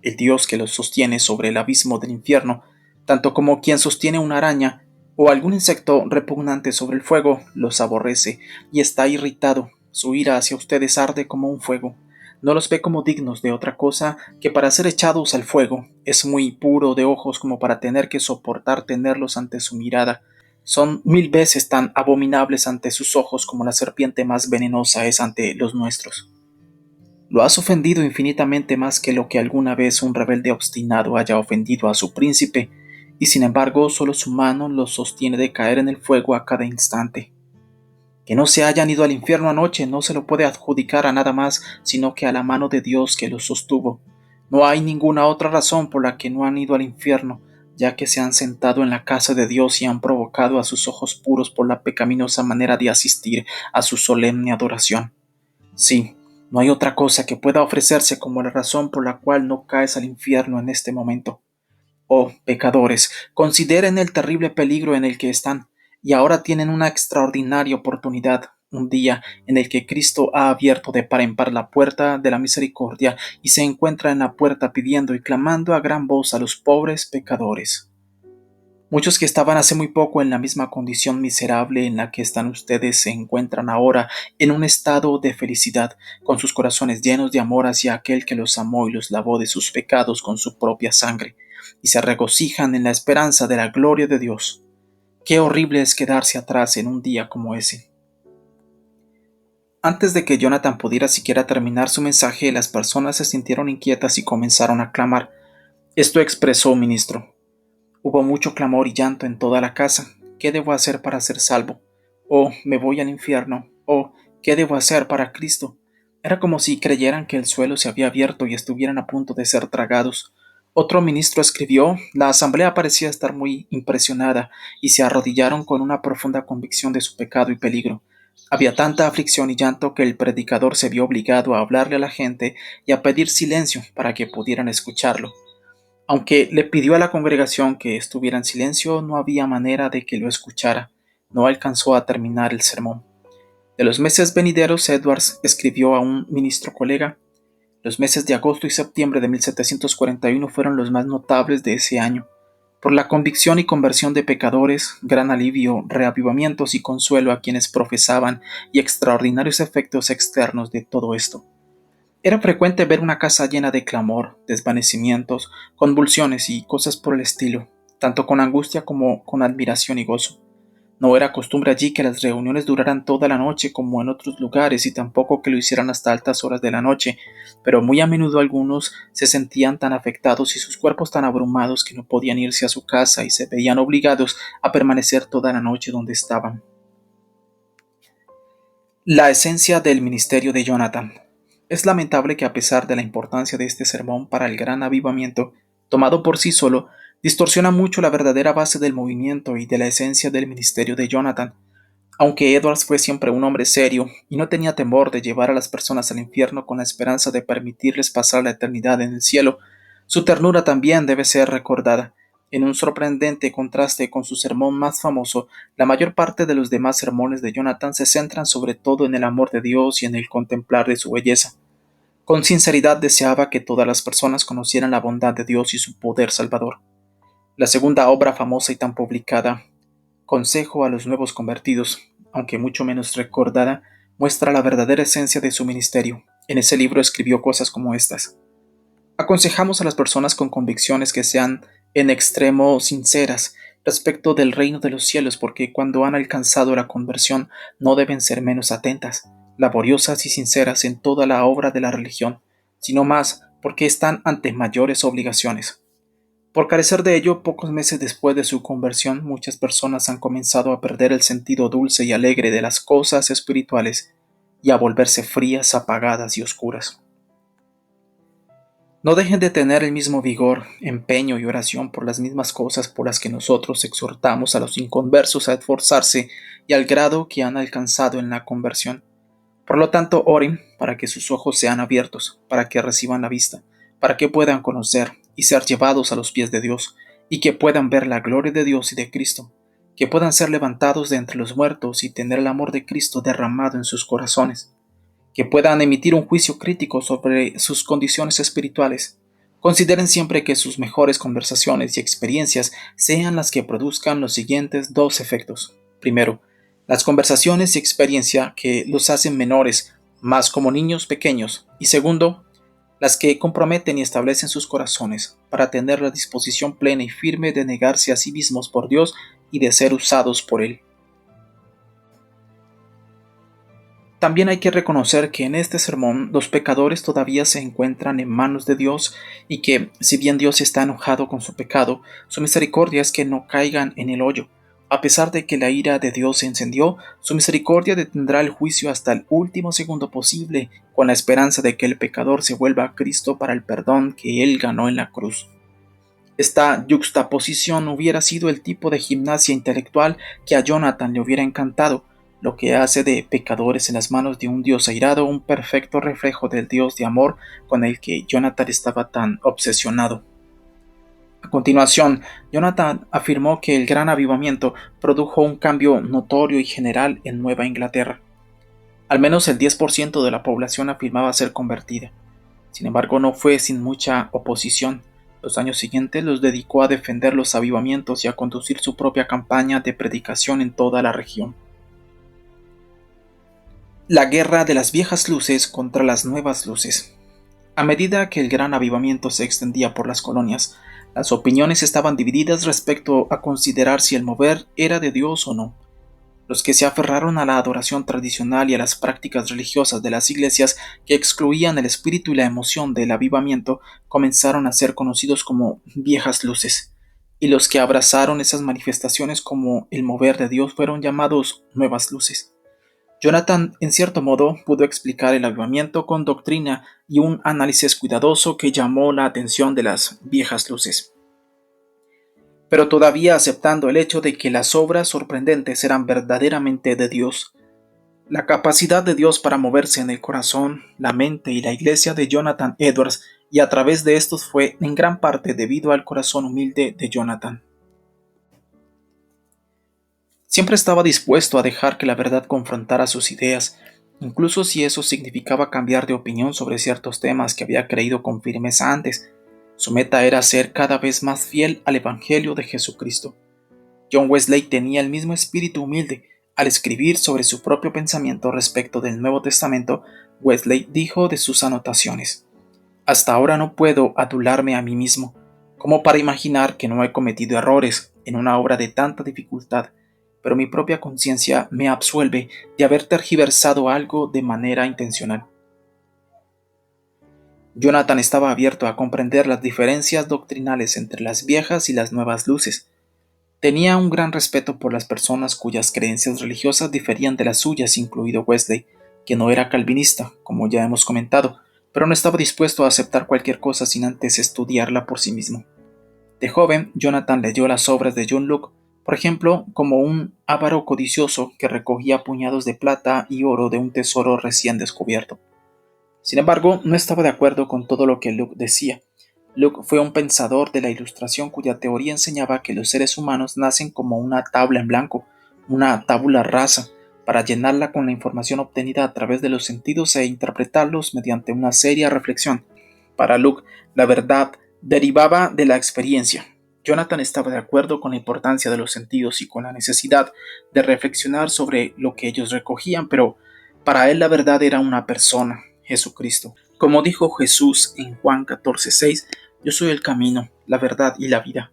El Dios que los sostiene sobre el abismo del infierno, tanto como quien sostiene una araña o algún insecto repugnante sobre el fuego, los aborrece y está irritado. Su ira hacia ustedes arde como un fuego. No los ve como dignos de otra cosa que para ser echados al fuego. Es muy puro de ojos como para tener que soportar tenerlos ante su mirada. Son 1000 veces tan abominables ante sus ojos como la serpiente más venenosa es ante los nuestros. Lo has ofendido infinitamente más que lo que alguna vez un rebelde obstinado haya ofendido a su príncipe, y sin embargo solo su mano lo sostiene de caer en el fuego a cada instante. Que no se hayan ido al infierno anoche no se lo puede adjudicar a nada más sino que a la mano de Dios que los sostuvo. No hay ninguna otra razón por la que no han ido al infierno, ya que se han sentado en la casa de Dios y han provocado a sus ojos puros por la pecaminosa manera de asistir a su solemne adoración. Sí, no hay otra cosa que pueda ofrecerse como la razón por la cual no caes al infierno en este momento. Oh, pecadores, consideren el terrible peligro en el que están, y ahora tienen una extraordinaria oportunidad, un día en el que Cristo ha abierto de par en par la puerta de la misericordia y se encuentra en la puerta pidiendo y clamando a gran voz a los pobres pecadores. Muchos que estaban hace muy poco en la misma condición miserable en la que están ustedes se encuentran ahora en un estado de felicidad, con sus corazones llenos de amor hacia aquel que los amó y los lavó de sus pecados con su propia sangre, y se regocijan en la esperanza de la gloria de Dios. Qué horrible es quedarse atrás en un día como ese. Antes de que Jonathan pudiera siquiera terminar su mensaje, las personas se sintieron inquietas y comenzaron a clamar. Esto expresó un ministro. Hubo mucho clamor y llanto en toda la casa. ¿Qué debo hacer para ser salvo? ¿O me voy al infierno? ¿O qué debo hacer para Cristo? Era como si creyeran que el suelo se había abierto y estuvieran a punto de ser tragados. Otro ministro escribió: la asamblea parecía estar muy impresionada y se arrodillaron con una profunda convicción de su pecado y peligro. Había tanta aflicción y llanto que el predicador se vio obligado a hablarle a la gente y a pedir silencio para que pudieran escucharlo. Aunque le pidió a la congregación que estuviera en silencio, no había manera de que lo escuchara. No alcanzó a terminar el sermón. De los meses venideros, Edwards escribió a un ministro colega: los meses de agosto y septiembre de 1741 fueron los más notables de ese año. Por la convicción y conversión de pecadores, gran alivio, reavivamientos y consuelo a quienes profesaban y extraordinarios efectos externos de todo esto. Era frecuente ver una casa llena de clamor, desvanecimientos, convulsiones y cosas por el estilo, tanto con angustia como con admiración y gozo. No era costumbre allí que las reuniones duraran toda la noche como en otros lugares y tampoco que lo hicieran hasta altas horas de la noche, pero muy a menudo algunos se sentían tan afectados y sus cuerpos tan abrumados que no podían irse a su casa y se veían obligados a permanecer toda la noche donde estaban. La esencia del ministerio de Jonathan. Es lamentable que a pesar de la importancia de este sermón para el gran avivamiento, tomado por sí solo, distorsiona mucho la verdadera base del movimiento y de la esencia del ministerio de Jonathan. Aunque Edwards fue siempre un hombre serio y no tenía temor de llevar a las personas al infierno con la esperanza de permitirles pasar la eternidad en el cielo, su ternura también debe ser recordada. En un sorprendente contraste con su sermón más famoso, la mayor parte de los demás sermones de Jonathan se centran sobre todo en el amor de Dios y en el contemplar de su belleza. Con sinceridad deseaba que todas las personas conocieran la bondad de Dios y su poder salvador. La segunda obra famosa y tan publicada, Consejo a los Nuevos Convertidos, aunque mucho menos recordada, muestra la verdadera esencia de su ministerio. En ese libro escribió cosas como estas: aconsejamos a las personas con convicciones que sean en extremo sinceras respecto del reino de los cielos, porque cuando han alcanzado la conversión no deben ser menos atentas, laboriosas y sinceras en toda la obra de la religión, sino más porque están ante mayores obligaciones. Por carecer de ello, pocos meses después de su conversión, muchas personas han comenzado a perder el sentido dulce y alegre de las cosas espirituales y a volverse frías, apagadas y oscuras. No dejen de tener el mismo vigor, empeño y oración por las mismas cosas por las que nosotros exhortamos a los inconversos a esforzarse y al grado que han alcanzado en la conversión. Por lo tanto, oren para que sus ojos sean abiertos, para que reciban la vista, para que puedan conocer y ser llevados a los pies de Dios, y que puedan ver la gloria de Dios y de Cristo, que puedan ser levantados de entre los muertos y tener el amor de Cristo derramado en sus corazones, que puedan emitir un juicio crítico sobre sus condiciones espirituales. Consideren siempre que sus mejores conversaciones y experiencias sean las que produzcan los siguientes dos efectos. Primero, las conversaciones y experiencia que los hacen menores, más como niños pequeños. Y segundo, las que comprometen y establecen sus corazones para tener la disposición plena y firme de negarse a sí mismos por Dios y de ser usados por Él. También hay que reconocer que en este sermón los pecadores todavía se encuentran en manos de Dios y que, si bien Dios está enojado con su pecado, su misericordia es que no caigan en el hoyo. A pesar de que la ira de Dios se encendió, su misericordia detendrá el juicio hasta el último segundo posible, con la esperanza de que el pecador se vuelva a Cristo para el perdón que Él ganó en la cruz. Esta yuxtaposición hubiera sido el tipo de gimnasia intelectual que a Jonathan le hubiera encantado, lo que hace de pecadores en las manos de un Dios airado un perfecto reflejo del Dios de amor con el que Jonathan estaba tan obsesionado. A continuación, Jonathan afirmó que el gran avivamiento produjo un cambio notorio y general en Nueva Inglaterra. Al menos el 10% de la población afirmaba ser convertida. Sin embargo, no fue sin mucha oposición. Los años siguientes los dedicó a defender los avivamientos y a conducir su propia campaña de predicación en toda la región. La guerra de las viejas luces contra las nuevas luces. A medida que el gran avivamiento se extendía por las colonias, las opiniones estaban divididas respecto a considerar si el mover era de Dios o no. Los que se aferraron a la adoración tradicional y a las prácticas religiosas de las iglesias que excluían el espíritu y la emoción del avivamiento comenzaron a ser conocidos como viejas luces, y los que abrazaron esas manifestaciones como el mover de Dios fueron llamados nuevas luces. Jonathan, en cierto modo, pudo explicar el avivamiento con doctrina y un análisis cuidadoso que llamó la atención de las viejas luces, pero todavía aceptando el hecho de que las obras sorprendentes eran verdaderamente de Dios. La capacidad de Dios para moverse en el corazón, la mente y la iglesia de Jonathan Edwards, y a través de estos fue en gran parte debido al corazón humilde de Jonathan. Siempre estaba dispuesto a dejar que la verdad confrontara sus ideas, incluso si eso significaba cambiar de opinión sobre ciertos temas que había creído con firmeza antes. Su meta era ser cada vez más fiel al Evangelio de Jesucristo. John Wesley tenía el mismo espíritu humilde. Al escribir sobre su propio pensamiento respecto del Nuevo Testamento, Wesley dijo de sus anotaciones: «Hasta ahora no puedo adularme a mí mismo, como para imaginar que no he cometido errores en una obra de tanta dificultad, pero mi propia conciencia me absuelve de haber tergiversado algo de manera intencional». Jonathan estaba abierto a comprender las diferencias doctrinales entre las viejas y las nuevas luces. Tenía un gran respeto por las personas cuyas creencias religiosas diferían de las suyas, incluido Wesley, que no era calvinista, como ya hemos comentado, pero no estaba dispuesto a aceptar cualquier cosa sin antes estudiarla por sí mismo. De joven, Jonathan leyó las obras de John Locke, por ejemplo, como un avaro codicioso que recogía puñados de plata y oro de un tesoro recién descubierto. Sin embargo, no estaba de acuerdo con todo lo que Locke decía. Locke fue un pensador de la Ilustración cuya teoría enseñaba que los seres humanos nacen como una tabla en blanco, una tabula rasa, para llenarla con la información obtenida a través de los sentidos e interpretarlos mediante una seria reflexión. Para Locke, la verdad derivaba de la experiencia. Jonathan estaba de acuerdo con la importancia de los sentidos y con la necesidad de reflexionar sobre lo que ellos recogían, pero para él la verdad era una persona, Jesucristo. Como dijo Jesús en Juan 14:6, yo soy el camino, la verdad y la vida.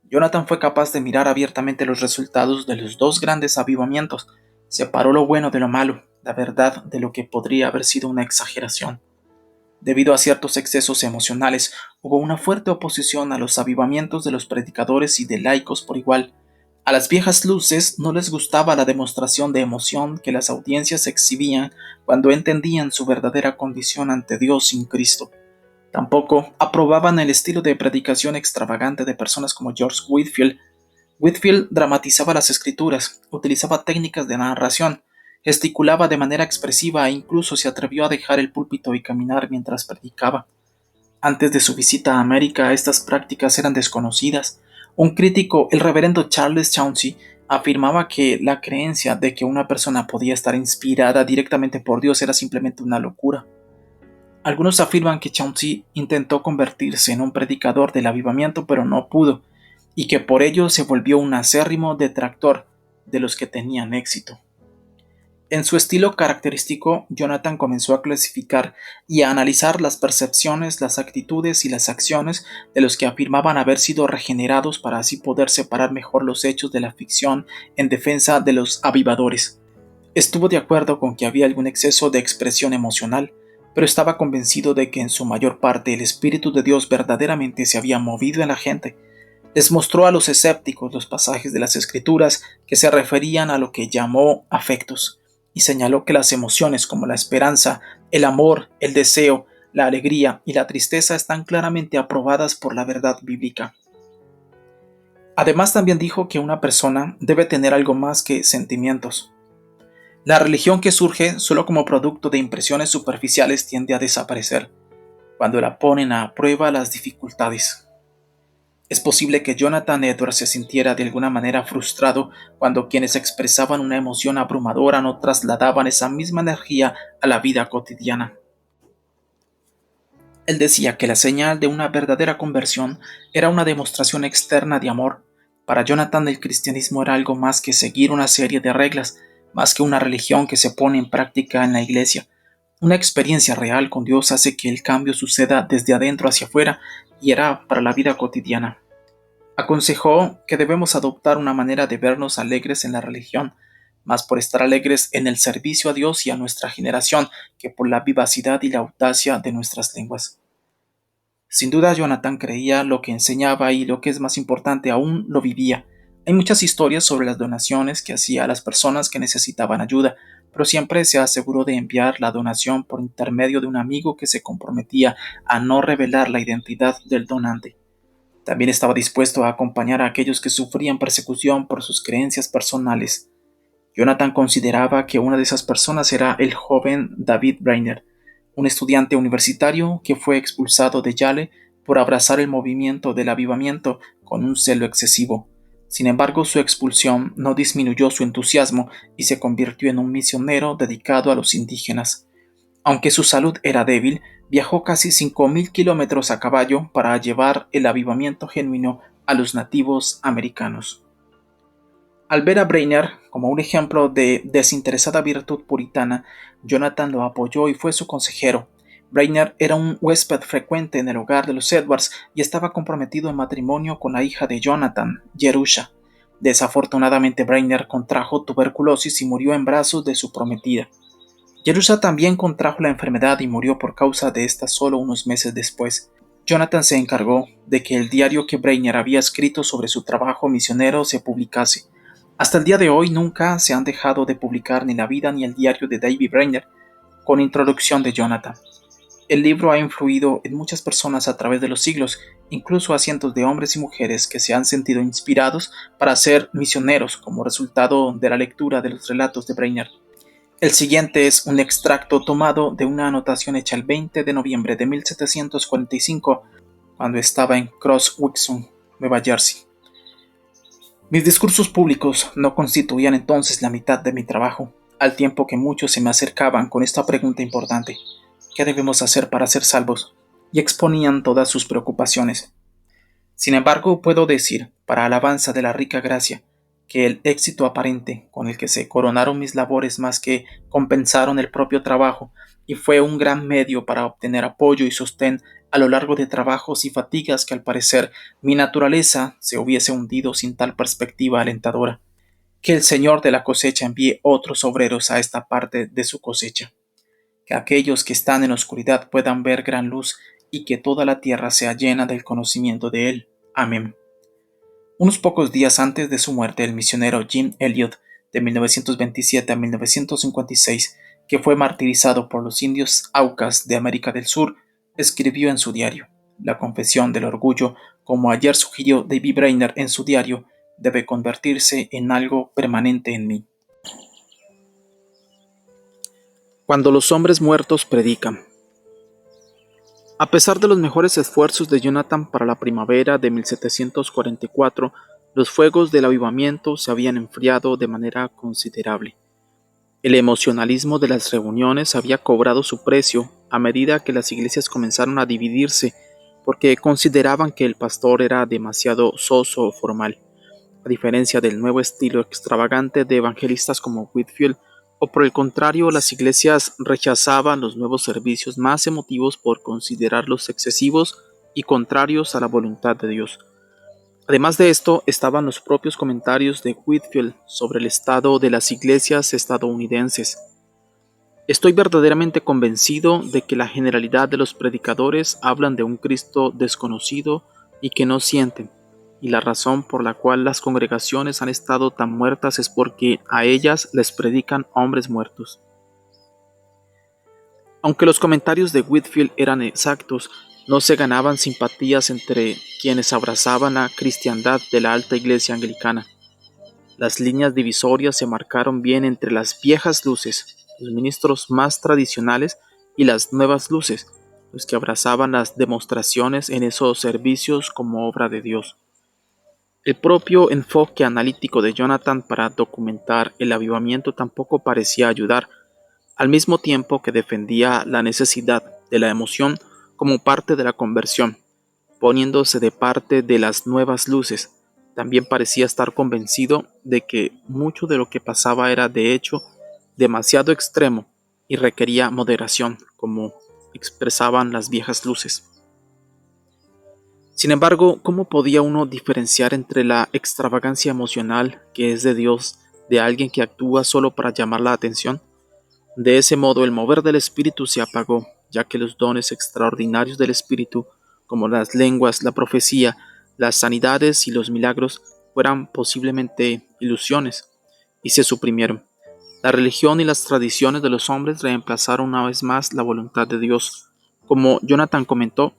Jonathan fue capaz de mirar abiertamente los resultados de los dos grandes avivamientos. Separó lo bueno de lo malo, la verdad de lo que podría haber sido una exageración. Debido a ciertos excesos emocionales, hubo una fuerte oposición a los avivamientos de los predicadores y de laicos por igual. A las viejas luces no les gustaba la demostración de emoción que las audiencias exhibían cuando entendían su verdadera condición ante Dios sin Cristo. Tampoco aprobaban el estilo de predicación extravagante de personas como George Whitefield. Whitefield dramatizaba las escrituras, utilizaba técnicas de narración, gesticulaba de manera expresiva e incluso se atrevió a dejar el púlpito y caminar mientras predicaba. Antes de su visita a América, estas prácticas eran desconocidas. Un crítico, el reverendo Charles Chauncey, afirmaba que la creencia de que una persona podía estar inspirada directamente por Dios era simplemente una locura. Algunos afirman que Chauncey intentó convertirse en un predicador del avivamiento, pero no pudo, y que por ello se volvió un acérrimo detractor de los que tenían éxito. En su estilo característico, Jonathan comenzó a clasificar y a analizar las percepciones, las actitudes y las acciones de los que afirmaban haber sido regenerados para así poder separar mejor los hechos de la ficción en defensa de los avivadores. Estuvo de acuerdo con que había algún exceso de expresión emocional, pero estaba convencido de que en su mayor parte el Espíritu de Dios verdaderamente se había movido en la gente. Les mostró a los escépticos los pasajes de las Escrituras que se referían a lo que llamó afectos, y señaló que las emociones como la esperanza, el amor, el deseo, la alegría y la tristeza están claramente aprobadas por la verdad bíblica. Además, también dijo que una persona debe tener algo más que sentimientos. La religión que surge solo como producto de impresiones superficiales tiende a desaparecer cuando la ponen a prueba las dificultades. Es posible que Jonathan Edwards se sintiera de alguna manera frustrado cuando quienes expresaban una emoción abrumadora no trasladaban esa misma energía a la vida cotidiana. Él decía que la señal de una verdadera conversión era una demostración externa de amor. Para Jonathan, el cristianismo era algo más que seguir una serie de reglas, más que una religión que se pone en práctica en la iglesia. Una experiencia real con Dios hace que el cambio suceda desde adentro hacia afuera y era para la vida cotidiana. Aconsejó que debemos adoptar una manera de vernos alegres en la religión, más por estar alegres en el servicio a Dios y a nuestra generación que por la vivacidad y la audacia de nuestras lenguas. Sin duda, Jonathan creía lo que enseñaba y, lo que es más importante aún, lo vivía. Hay muchas historias sobre las donaciones que hacía a las personas que necesitaban ayuda, pero siempre se aseguró de enviar la donación por intermedio de un amigo que se comprometía a no revelar la identidad del donante. También estaba dispuesto a acompañar a aquellos que sufrían persecución por sus creencias personales. Jonathan consideraba que una de esas personas era el joven David Brainerd, un estudiante universitario que fue expulsado de Yale por abrazar el movimiento del avivamiento con un celo excesivo. Sin embargo, su expulsión no disminuyó su entusiasmo y se convirtió en un misionero dedicado a los indígenas. Aunque su salud era débil, viajó casi 5.000 kilómetros a caballo para llevar el avivamiento genuino a los nativos americanos. Al ver a Brainerd como un ejemplo de desinteresada virtud puritana, Jonathan lo apoyó y fue su consejero. Brainerd era un huésped frecuente en el hogar de los Edwards y estaba comprometido en matrimonio con la hija de Jonathan, Jerusha. Desafortunadamente, Brainerd contrajo tuberculosis y murió en brazos de su prometida. Jerusha también contrajo la enfermedad y murió por causa de esta solo unos meses después. Jonathan se encargó de que el diario que Brainerd había escrito sobre su trabajo misionero se publicase. Hasta el día de hoy nunca se han dejado de publicar ni la vida ni el diario de David Brainerd, con introducción de Jonathan. El libro ha influido en muchas personas a través de los siglos, incluso a cientos de hombres y mujeres que se han sentido inspirados para ser misioneros como resultado de la lectura de los relatos de Brainerd. El siguiente es un extracto tomado de una anotación hecha el 20 de noviembre de 1745, cuando estaba en Cross Wixon, Nueva Jersey. Mis discursos públicos no constituían entonces la mitad de mi trabajo, al tiempo que muchos se me acercaban con esta pregunta importante: ¿qué debemos hacer para ser salvos? Y exponían todas sus preocupaciones. Sin embargo, puedo decir, para alabanza de la rica gracia, que el éxito aparente con el que se coronaron mis labores más que compensaron el propio trabajo, y fue un gran medio para obtener apoyo y sostén a lo largo de trabajos y fatigas que al parecer mi naturaleza se hubiese hundido sin tal perspectiva alentadora. Que el Señor de la cosecha envíe otros obreros a esta parte de su cosecha, que aquellos que están en oscuridad puedan ver gran luz y que toda la tierra sea llena del conocimiento de Él. Amén. Unos pocos días antes de su muerte, el misionero Jim Elliot, de 1927 a 1956, que fue martirizado por los indios Aucas de América del Sur, escribió en su diario: "La confesión del orgullo, como ayer sugirió David Brainerd en su diario, debe convertirse en algo permanente en mí". Cuando los hombres muertos predican. A pesar de los mejores esfuerzos de Jonathan para la primavera de 1744, los fuegos del avivamiento se habían enfriado de manera considerable. El emocionalismo de las reuniones había cobrado su precio a medida que las iglesias comenzaron a dividirse porque consideraban que el pastor era demasiado soso o formal, a diferencia del nuevo estilo extravagante de evangelistas como Whitefield. O por el contrario, las iglesias rechazaban los nuevos servicios más emotivos por considerarlos excesivos y contrarios a la voluntad de Dios. Además de esto, estaban los propios comentarios de Whitefield sobre el estado de las iglesias estadounidenses. Estoy verdaderamente convencido de que la generalidad de los predicadores hablan de un Cristo desconocido y que no sienten, y la razón por la cual las congregaciones han estado tan muertas es porque a ellas les predican hombres muertos. Aunque los comentarios de Whitefield eran exactos, no se ganaban simpatías entre quienes abrazaban la cristiandad de la alta iglesia anglicana. Las líneas divisorias se marcaron bien entre las viejas luces, los ministros más tradicionales, y las nuevas luces, los que abrazaban las demostraciones en esos servicios como obra de Dios. El propio enfoque analítico de Jonathan para documentar el avivamiento tampoco parecía ayudar, al mismo tiempo que defendía la necesidad de la emoción como parte de la conversión, poniéndose de parte de las nuevas luces. También parecía estar convencido de que mucho de lo que pasaba era de hecho demasiado extremo y requería moderación, como expresaban las viejas luces. Sin embargo, ¿cómo podía uno diferenciar entre la extravagancia emocional que es de Dios de alguien que actúa solo para llamar la atención? De ese modo, el mover del Espíritu se apagó, ya que los dones extraordinarios del Espíritu, como las lenguas, la profecía, las sanidades y los milagros, fueran posiblemente ilusiones, y se suprimieron. La religión y las tradiciones de los hombres reemplazaron una vez más la voluntad de Dios. Como Jonathan comentó,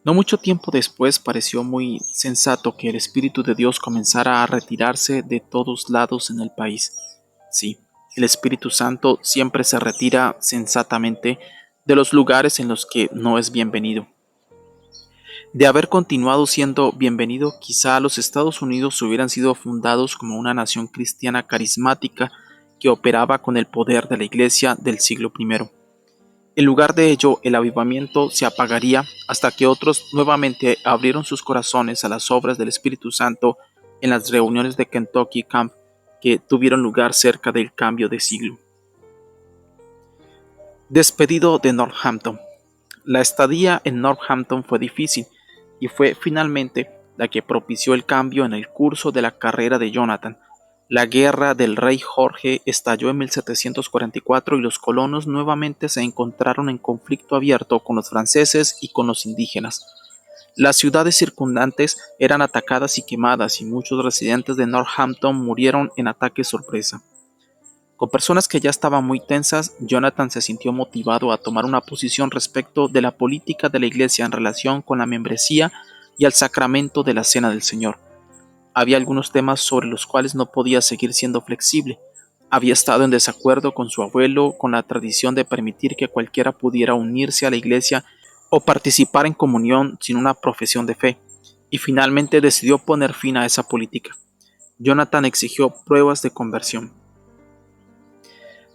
no mucho tiempo después pareció muy sensato que el Espíritu de Dios comenzara a retirarse de todos lados en el país. Sí, el Espíritu Santo siempre se retira sensatamente de los lugares en los que no es bienvenido. De haber continuado siendo bienvenido, quizá los Estados Unidos hubieran sido fundados como una nación cristiana carismática que operaba con el poder de la Iglesia del siglo I. En lugar de ello, el avivamiento se apagaría hasta que otros nuevamente abrieron sus corazones a las obras del Espíritu Santo en las reuniones de Kentucky Camp que tuvieron lugar cerca del cambio de siglo. Despedido de Northampton. La estadía en Northampton fue difícil y fue finalmente la que propició el cambio en el curso de la carrera de Jonathan. La guerra del rey Jorge estalló en 1744 y los colonos nuevamente se encontraron en conflicto abierto con los franceses y con los indígenas. Las ciudades circundantes eran atacadas y quemadas y muchos residentes de Northampton murieron en ataques sorpresa. Con personas que ya estaban muy tensas, Jonathan se sintió motivado a tomar una posición respecto de la política de la iglesia en relación con la membresía y el sacramento de la Cena del Señor. Había algunos temas sobre los cuales no podía seguir siendo flexible. Había estado en desacuerdo con su abuelo con la tradición de permitir que cualquiera pudiera unirse a la iglesia o participar en comunión sin una profesión de fe, y finalmente decidió poner fin a esa política. Jonathan exigió pruebas de conversión.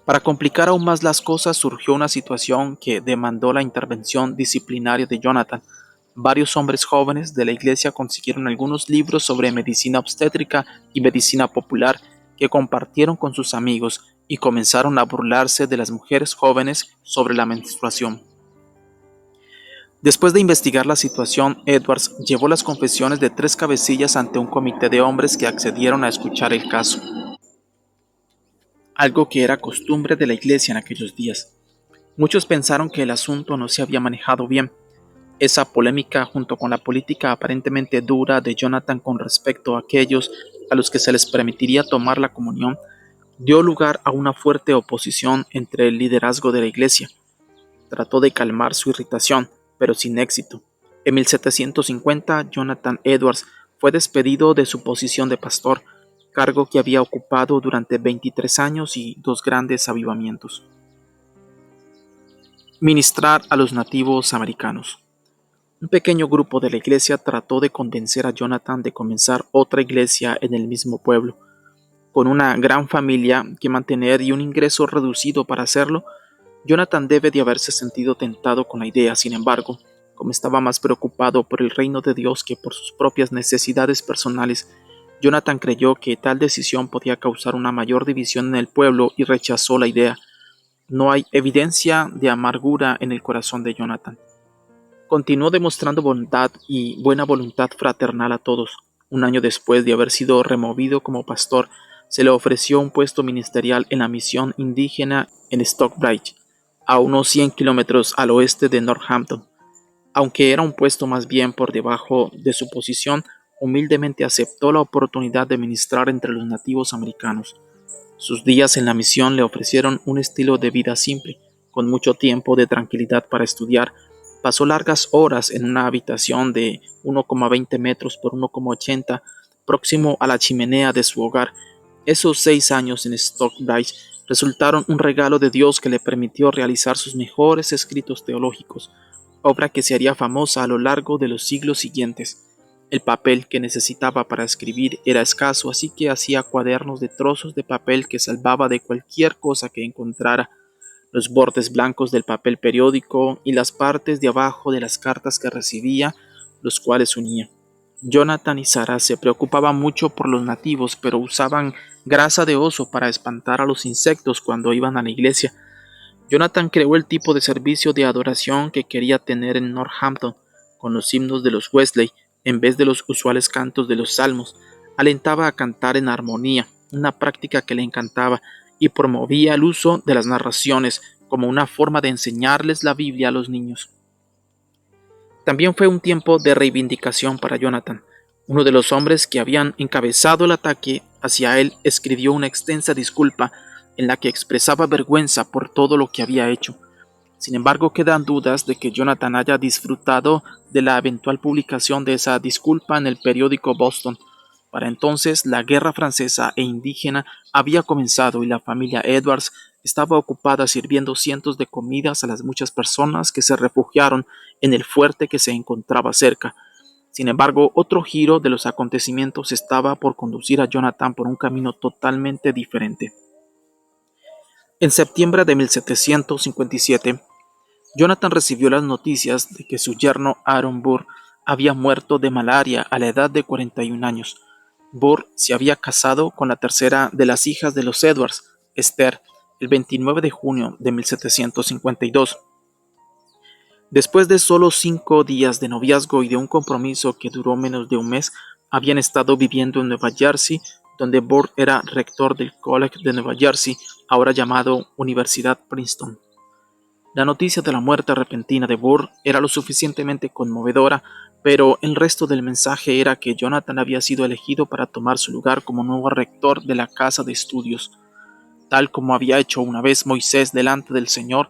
Para complicar aún más las cosas, surgió una situación que demandó la intervención disciplinaria de Jonathan. Varios hombres jóvenes de la iglesia consiguieron algunos libros sobre medicina obstétrica y medicina popular que compartieron con sus amigos y comenzaron a burlarse de las mujeres jóvenes sobre la menstruación. Después de investigar la situación, Edwards llevó las confesiones de 3 cabecillas ante un comité de hombres que accedieron a escuchar el caso, algo que era costumbre de la iglesia en aquellos días. Muchos pensaron que el asunto no se había manejado bien. Esa polémica, junto con la política aparentemente dura de Jonathan con respecto a aquellos a los que se les permitiría tomar la comunión, dio lugar a una fuerte oposición entre el liderazgo de la iglesia. Trató de calmar su irritación, pero sin éxito. En 1750, Jonathan Edwards fue despedido de su posición de pastor, cargo que había ocupado durante 23 años y 2 grandes avivamientos. Ministrar a los nativos americanos. Un pequeño grupo de la iglesia trató de convencer a Jonathan de comenzar otra iglesia en el mismo pueblo. Con una gran familia que mantener y un ingreso reducido para hacerlo, Jonathan debe de haberse sentido tentado con la idea. Sin embargo, como estaba más preocupado por el reino de Dios que por sus propias necesidades personales, Jonathan creyó que tal decisión podía causar una mayor división en el pueblo y rechazó la idea. No hay evidencia de amargura en el corazón de Jonathan. Continuó demostrando bondad y buena voluntad fraternal a todos. Un año después de haber sido removido como pastor, se le ofreció un puesto ministerial en la misión indígena en Stockbridge, a unos 100 kilómetros al oeste de Northampton. Aunque era un puesto más bien por debajo de su posición, humildemente aceptó la oportunidad de ministrar entre los nativos americanos. Sus días en la misión le ofrecieron un estilo de vida simple, con mucho tiempo de tranquilidad para estudiar. Pasó largas horas en una habitación de 1,20 metros por 1,80, próximo a la chimenea de su hogar. Esos 6 años en Stockbridge resultaron un regalo de Dios que le permitió realizar sus mejores escritos teológicos, obra que se haría famosa a lo largo de los siglos siguientes. El papel que necesitaba para escribir era escaso, así que hacía cuadernos de trozos de papel que salvaba de cualquier cosa que encontrara. Los bordes blancos del papel periódico y las partes de abajo de las cartas que recibía, los cuales unía. Jonathan y Sarah se preocupaban mucho por los nativos, pero usaban grasa de oso para espantar a los insectos cuando iban a la iglesia. Jonathan creó el tipo de servicio de adoración que quería tener en Northampton, con los himnos de los Wesley, en vez de los usuales cantos de los salmos. Alentaba a cantar en armonía, una práctica que le encantaba, y promovía el uso de las narraciones como una forma de enseñarles la Biblia a los niños. También fue un tiempo de reivindicación para Jonathan. Uno de los hombres que habían encabezado el ataque hacia él escribió una extensa disculpa en la que expresaba vergüenza por todo lo que había hecho. Sin embargo, quedan dudas de que Jonathan haya disfrutado de la eventual publicación de esa disculpa en el periódico Boston. Para entonces, la guerra francesa e indígena había comenzado y la familia Edwards estaba ocupada sirviendo cientos de comidas a las muchas personas que se refugiaron en el fuerte que se encontraba cerca. Sin embargo, otro giro de los acontecimientos estaba por conducir a Jonathan por un camino totalmente diferente. En septiembre de 1757, Jonathan recibió las noticias de que su yerno Aaron Burr había muerto de malaria a la edad de 41 años. Burr se había casado con la tercera de las hijas de los Edwards, Esther, el 29 de junio de 1752. Después de solo 5 días de noviazgo y de un compromiso que duró menos de un mes, habían estado viviendo en Nueva Jersey, donde Burr era rector del College de Nueva Jersey, ahora llamado Universidad Princeton. La noticia de la muerte repentina de Burr era lo suficientemente conmovedora, pero el resto del mensaje era que Jonathan había sido elegido para tomar su lugar como nuevo rector de la casa de estudios. Tal como había hecho una vez Moisés delante del Señor,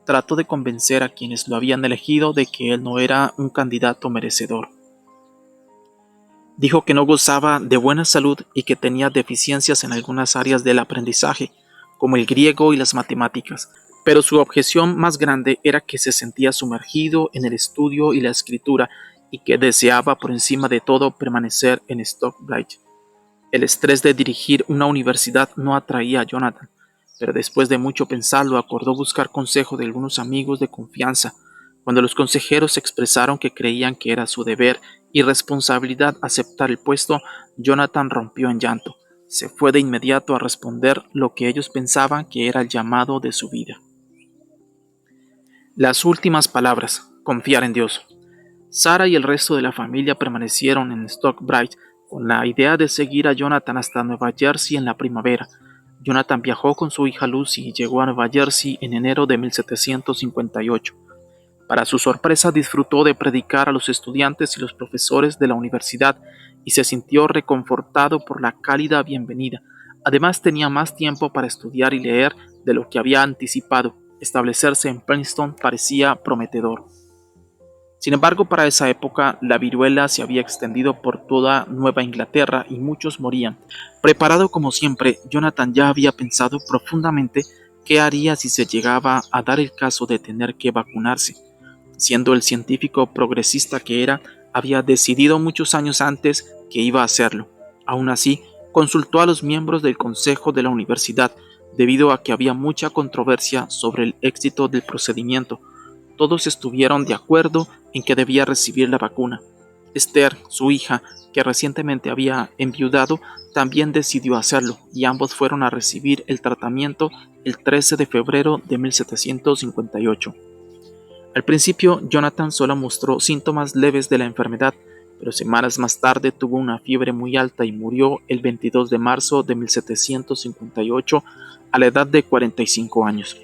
trató de convencer a quienes lo habían elegido de que él no era un candidato merecedor. Dijo que no gozaba de buena salud y que tenía deficiencias en algunas áreas del aprendizaje, como el griego y las matemáticas, pero su objeción más grande era que se sentía sumergido en el estudio y la escritura y que deseaba por encima de todo permanecer en Stockbridge. El estrés de dirigir una universidad no atraía a Jonathan, pero después de mucho pensarlo acordó buscar consejo de algunos amigos de confianza. Cuando los consejeros expresaron que creían que era su deber y responsabilidad aceptar el puesto, Jonathan rompió en llanto. Se fue de inmediato a responder lo que ellos pensaban que era el llamado de su vida. Las últimas palabras: confiar en Dios. Sarah y el resto de la familia permanecieron en Stockbridge con la idea de seguir a Jonathan hasta Nueva Jersey en la primavera. Jonathan viajó con su hija Lucy y llegó a Nueva Jersey en enero de 1758. Para su sorpresa, disfrutó de predicar a los estudiantes y los profesores de la universidad y se sintió reconfortado por la cálida bienvenida. Además, tenía más tiempo para estudiar y leer de lo que había anticipado. Establecerse en Princeton parecía prometedor. Sin embargo, para esa época, la viruela se había extendido por toda Nueva Inglaterra y muchos morían. Preparado como siempre, Jonathan ya había pensado profundamente qué haría si se llegaba a dar el caso de tener que vacunarse. Siendo el científico progresista que era, había decidido muchos años antes que iba a hacerlo. Aún así, consultó a los miembros del consejo de la universidad, debido a que había mucha controversia sobre el éxito del procedimiento. Todos estuvieron de acuerdo en que debía recibir la vacuna. Esther, su hija, que recientemente había enviudado, también decidió hacerlo, y ambos fueron a recibir el tratamiento el 13 de febrero de 1758. Al principio, Jonathan solo mostró síntomas leves de la enfermedad, pero semanas más tarde tuvo una fiebre muy alta y murió el 22 de marzo de 1758 a la edad de 45 años.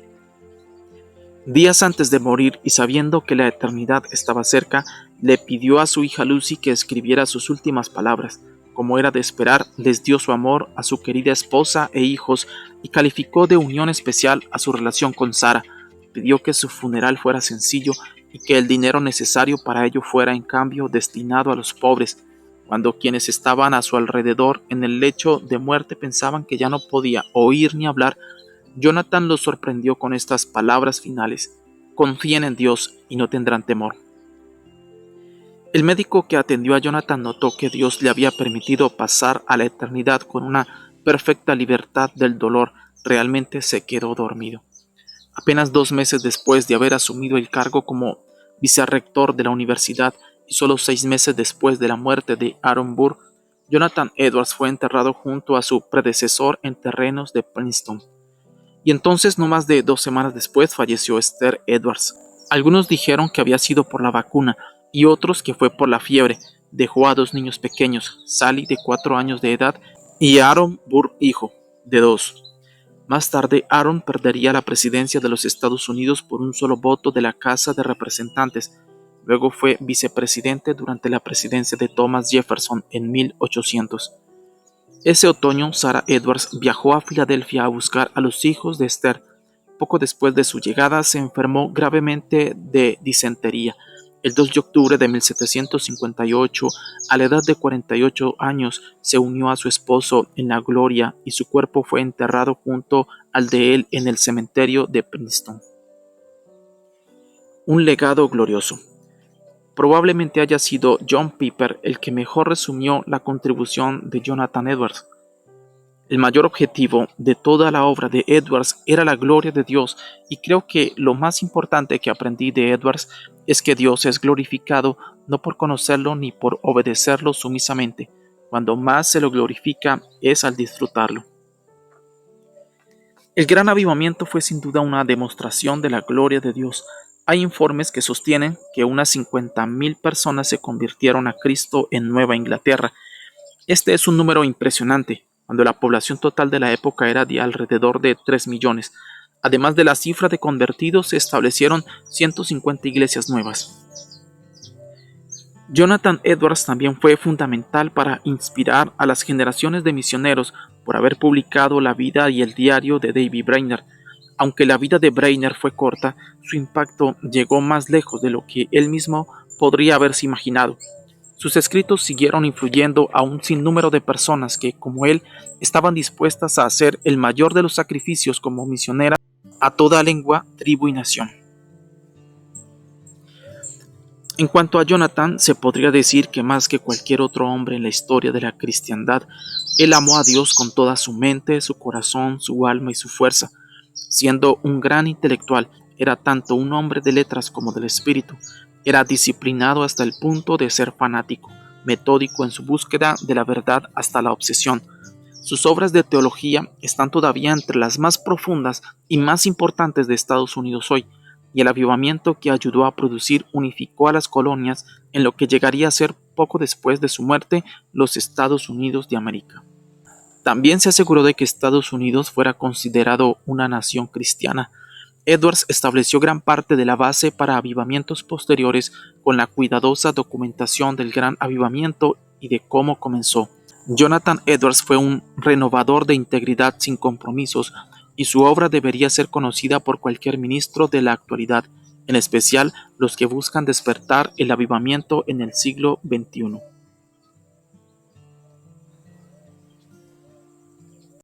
Días antes de morir y sabiendo que la eternidad estaba cerca, le pidió a su hija Lucy que escribiera sus últimas palabras. Como era de esperar, les dio su amor a su querida esposa e hijos y calificó de unión especial a su relación con Sarah. Pidió que su funeral fuera sencillo y que el dinero necesario para ello fuera en cambio destinado a los pobres. Cuando quienes estaban a su alrededor en el lecho de muerte pensaban que ya no podía oír ni hablar, Jonathan los sorprendió con estas palabras finales: confíen en Dios y no tendrán temor. El médico que atendió a Jonathan notó que Dios le había permitido pasar a la eternidad con una perfecta libertad del dolor. Realmente se quedó dormido. Apenas 2 meses después de haber asumido el cargo como vicerrector de la universidad y solo 6 meses después de la muerte de Aaron Burr, Jonathan Edwards fue enterrado junto a su predecesor en terrenos de Princeton. Y entonces, no más de 2 semanas después, falleció Esther Edwards. Algunos dijeron que había sido por la vacuna y otros que fue por la fiebre. Dejó a 2 niños pequeños, Sally, de 4 años de edad, y Aaron Burr, hijo, de 2. Más tarde, Aaron perdería la presidencia de los Estados Unidos por un solo voto de la Casa de Representantes. Luego fue vicepresidente durante la presidencia de Thomas Jefferson en 1800. Ese otoño, Sarah Edwards viajó a Filadelfia a buscar a los hijos de Esther. Poco después de su llegada, se enfermó gravemente de disentería. El 2 de octubre de 1758, a la edad de 48 años, se unió a su esposo en la gloria y su cuerpo fue enterrado junto al de él en el cementerio de Princeton. Un legado glorioso. Probablemente haya sido John Piper el que mejor resumió la contribución de Jonathan Edwards. El mayor objetivo de toda la obra de Edwards era la gloria de Dios, y creo que lo más importante que aprendí de Edwards es que Dios es glorificado no por conocerlo ni por obedecerlo sumisamente. Cuando más se lo glorifica es al disfrutarlo. El gran avivamiento fue sin duda una demostración de la gloria de Dios. Hay informes que sostienen que unas 50,000 personas se convirtieron a Cristo en Nueva Inglaterra. Este es un número impresionante, cuando la población total de la época era de alrededor de 3 millones. Además de la cifra de convertidos, se establecieron 150 iglesias nuevas. Jonathan Edwards también fue fundamental para inspirar a las generaciones de misioneros por haber publicado la vida y el diario de David Brainerd. Aunque la vida de Brainerd fue corta, su impacto llegó más lejos de lo que él mismo podría haberse imaginado. Sus escritos siguieron influyendo a un sinnúmero de personas que, como él, estaban dispuestas a hacer el mayor de los sacrificios como misioneras a toda lengua, tribu y nación. En cuanto a Jonathan, se podría decir que más que cualquier otro hombre en la historia de la cristiandad, él amó a Dios con toda su mente, su corazón, su alma y su fuerza. Siendo un gran intelectual, Era tanto un hombre de letras como del espíritu. Era disciplinado hasta el punto de ser fanático, metódico en su búsqueda de la verdad hasta la obsesión. Sus obras de teología están todavía entre las más profundas y más importantes de Estados Unidos hoy, y el avivamiento que ayudó a producir unificó a las colonias en lo que llegaría a ser poco después de su muerte los Estados Unidos de América. También se aseguró de que Estados Unidos fuera considerado una nación cristiana. Edwards estableció gran parte de la base para avivamientos posteriores con la cuidadosa documentación del gran avivamiento y de cómo comenzó. Jonathan Edwards fue un renovador de integridad sin compromisos, y su obra debería ser conocida por cualquier ministro de la actualidad, en especial los que buscan despertar el avivamiento en el siglo XXI.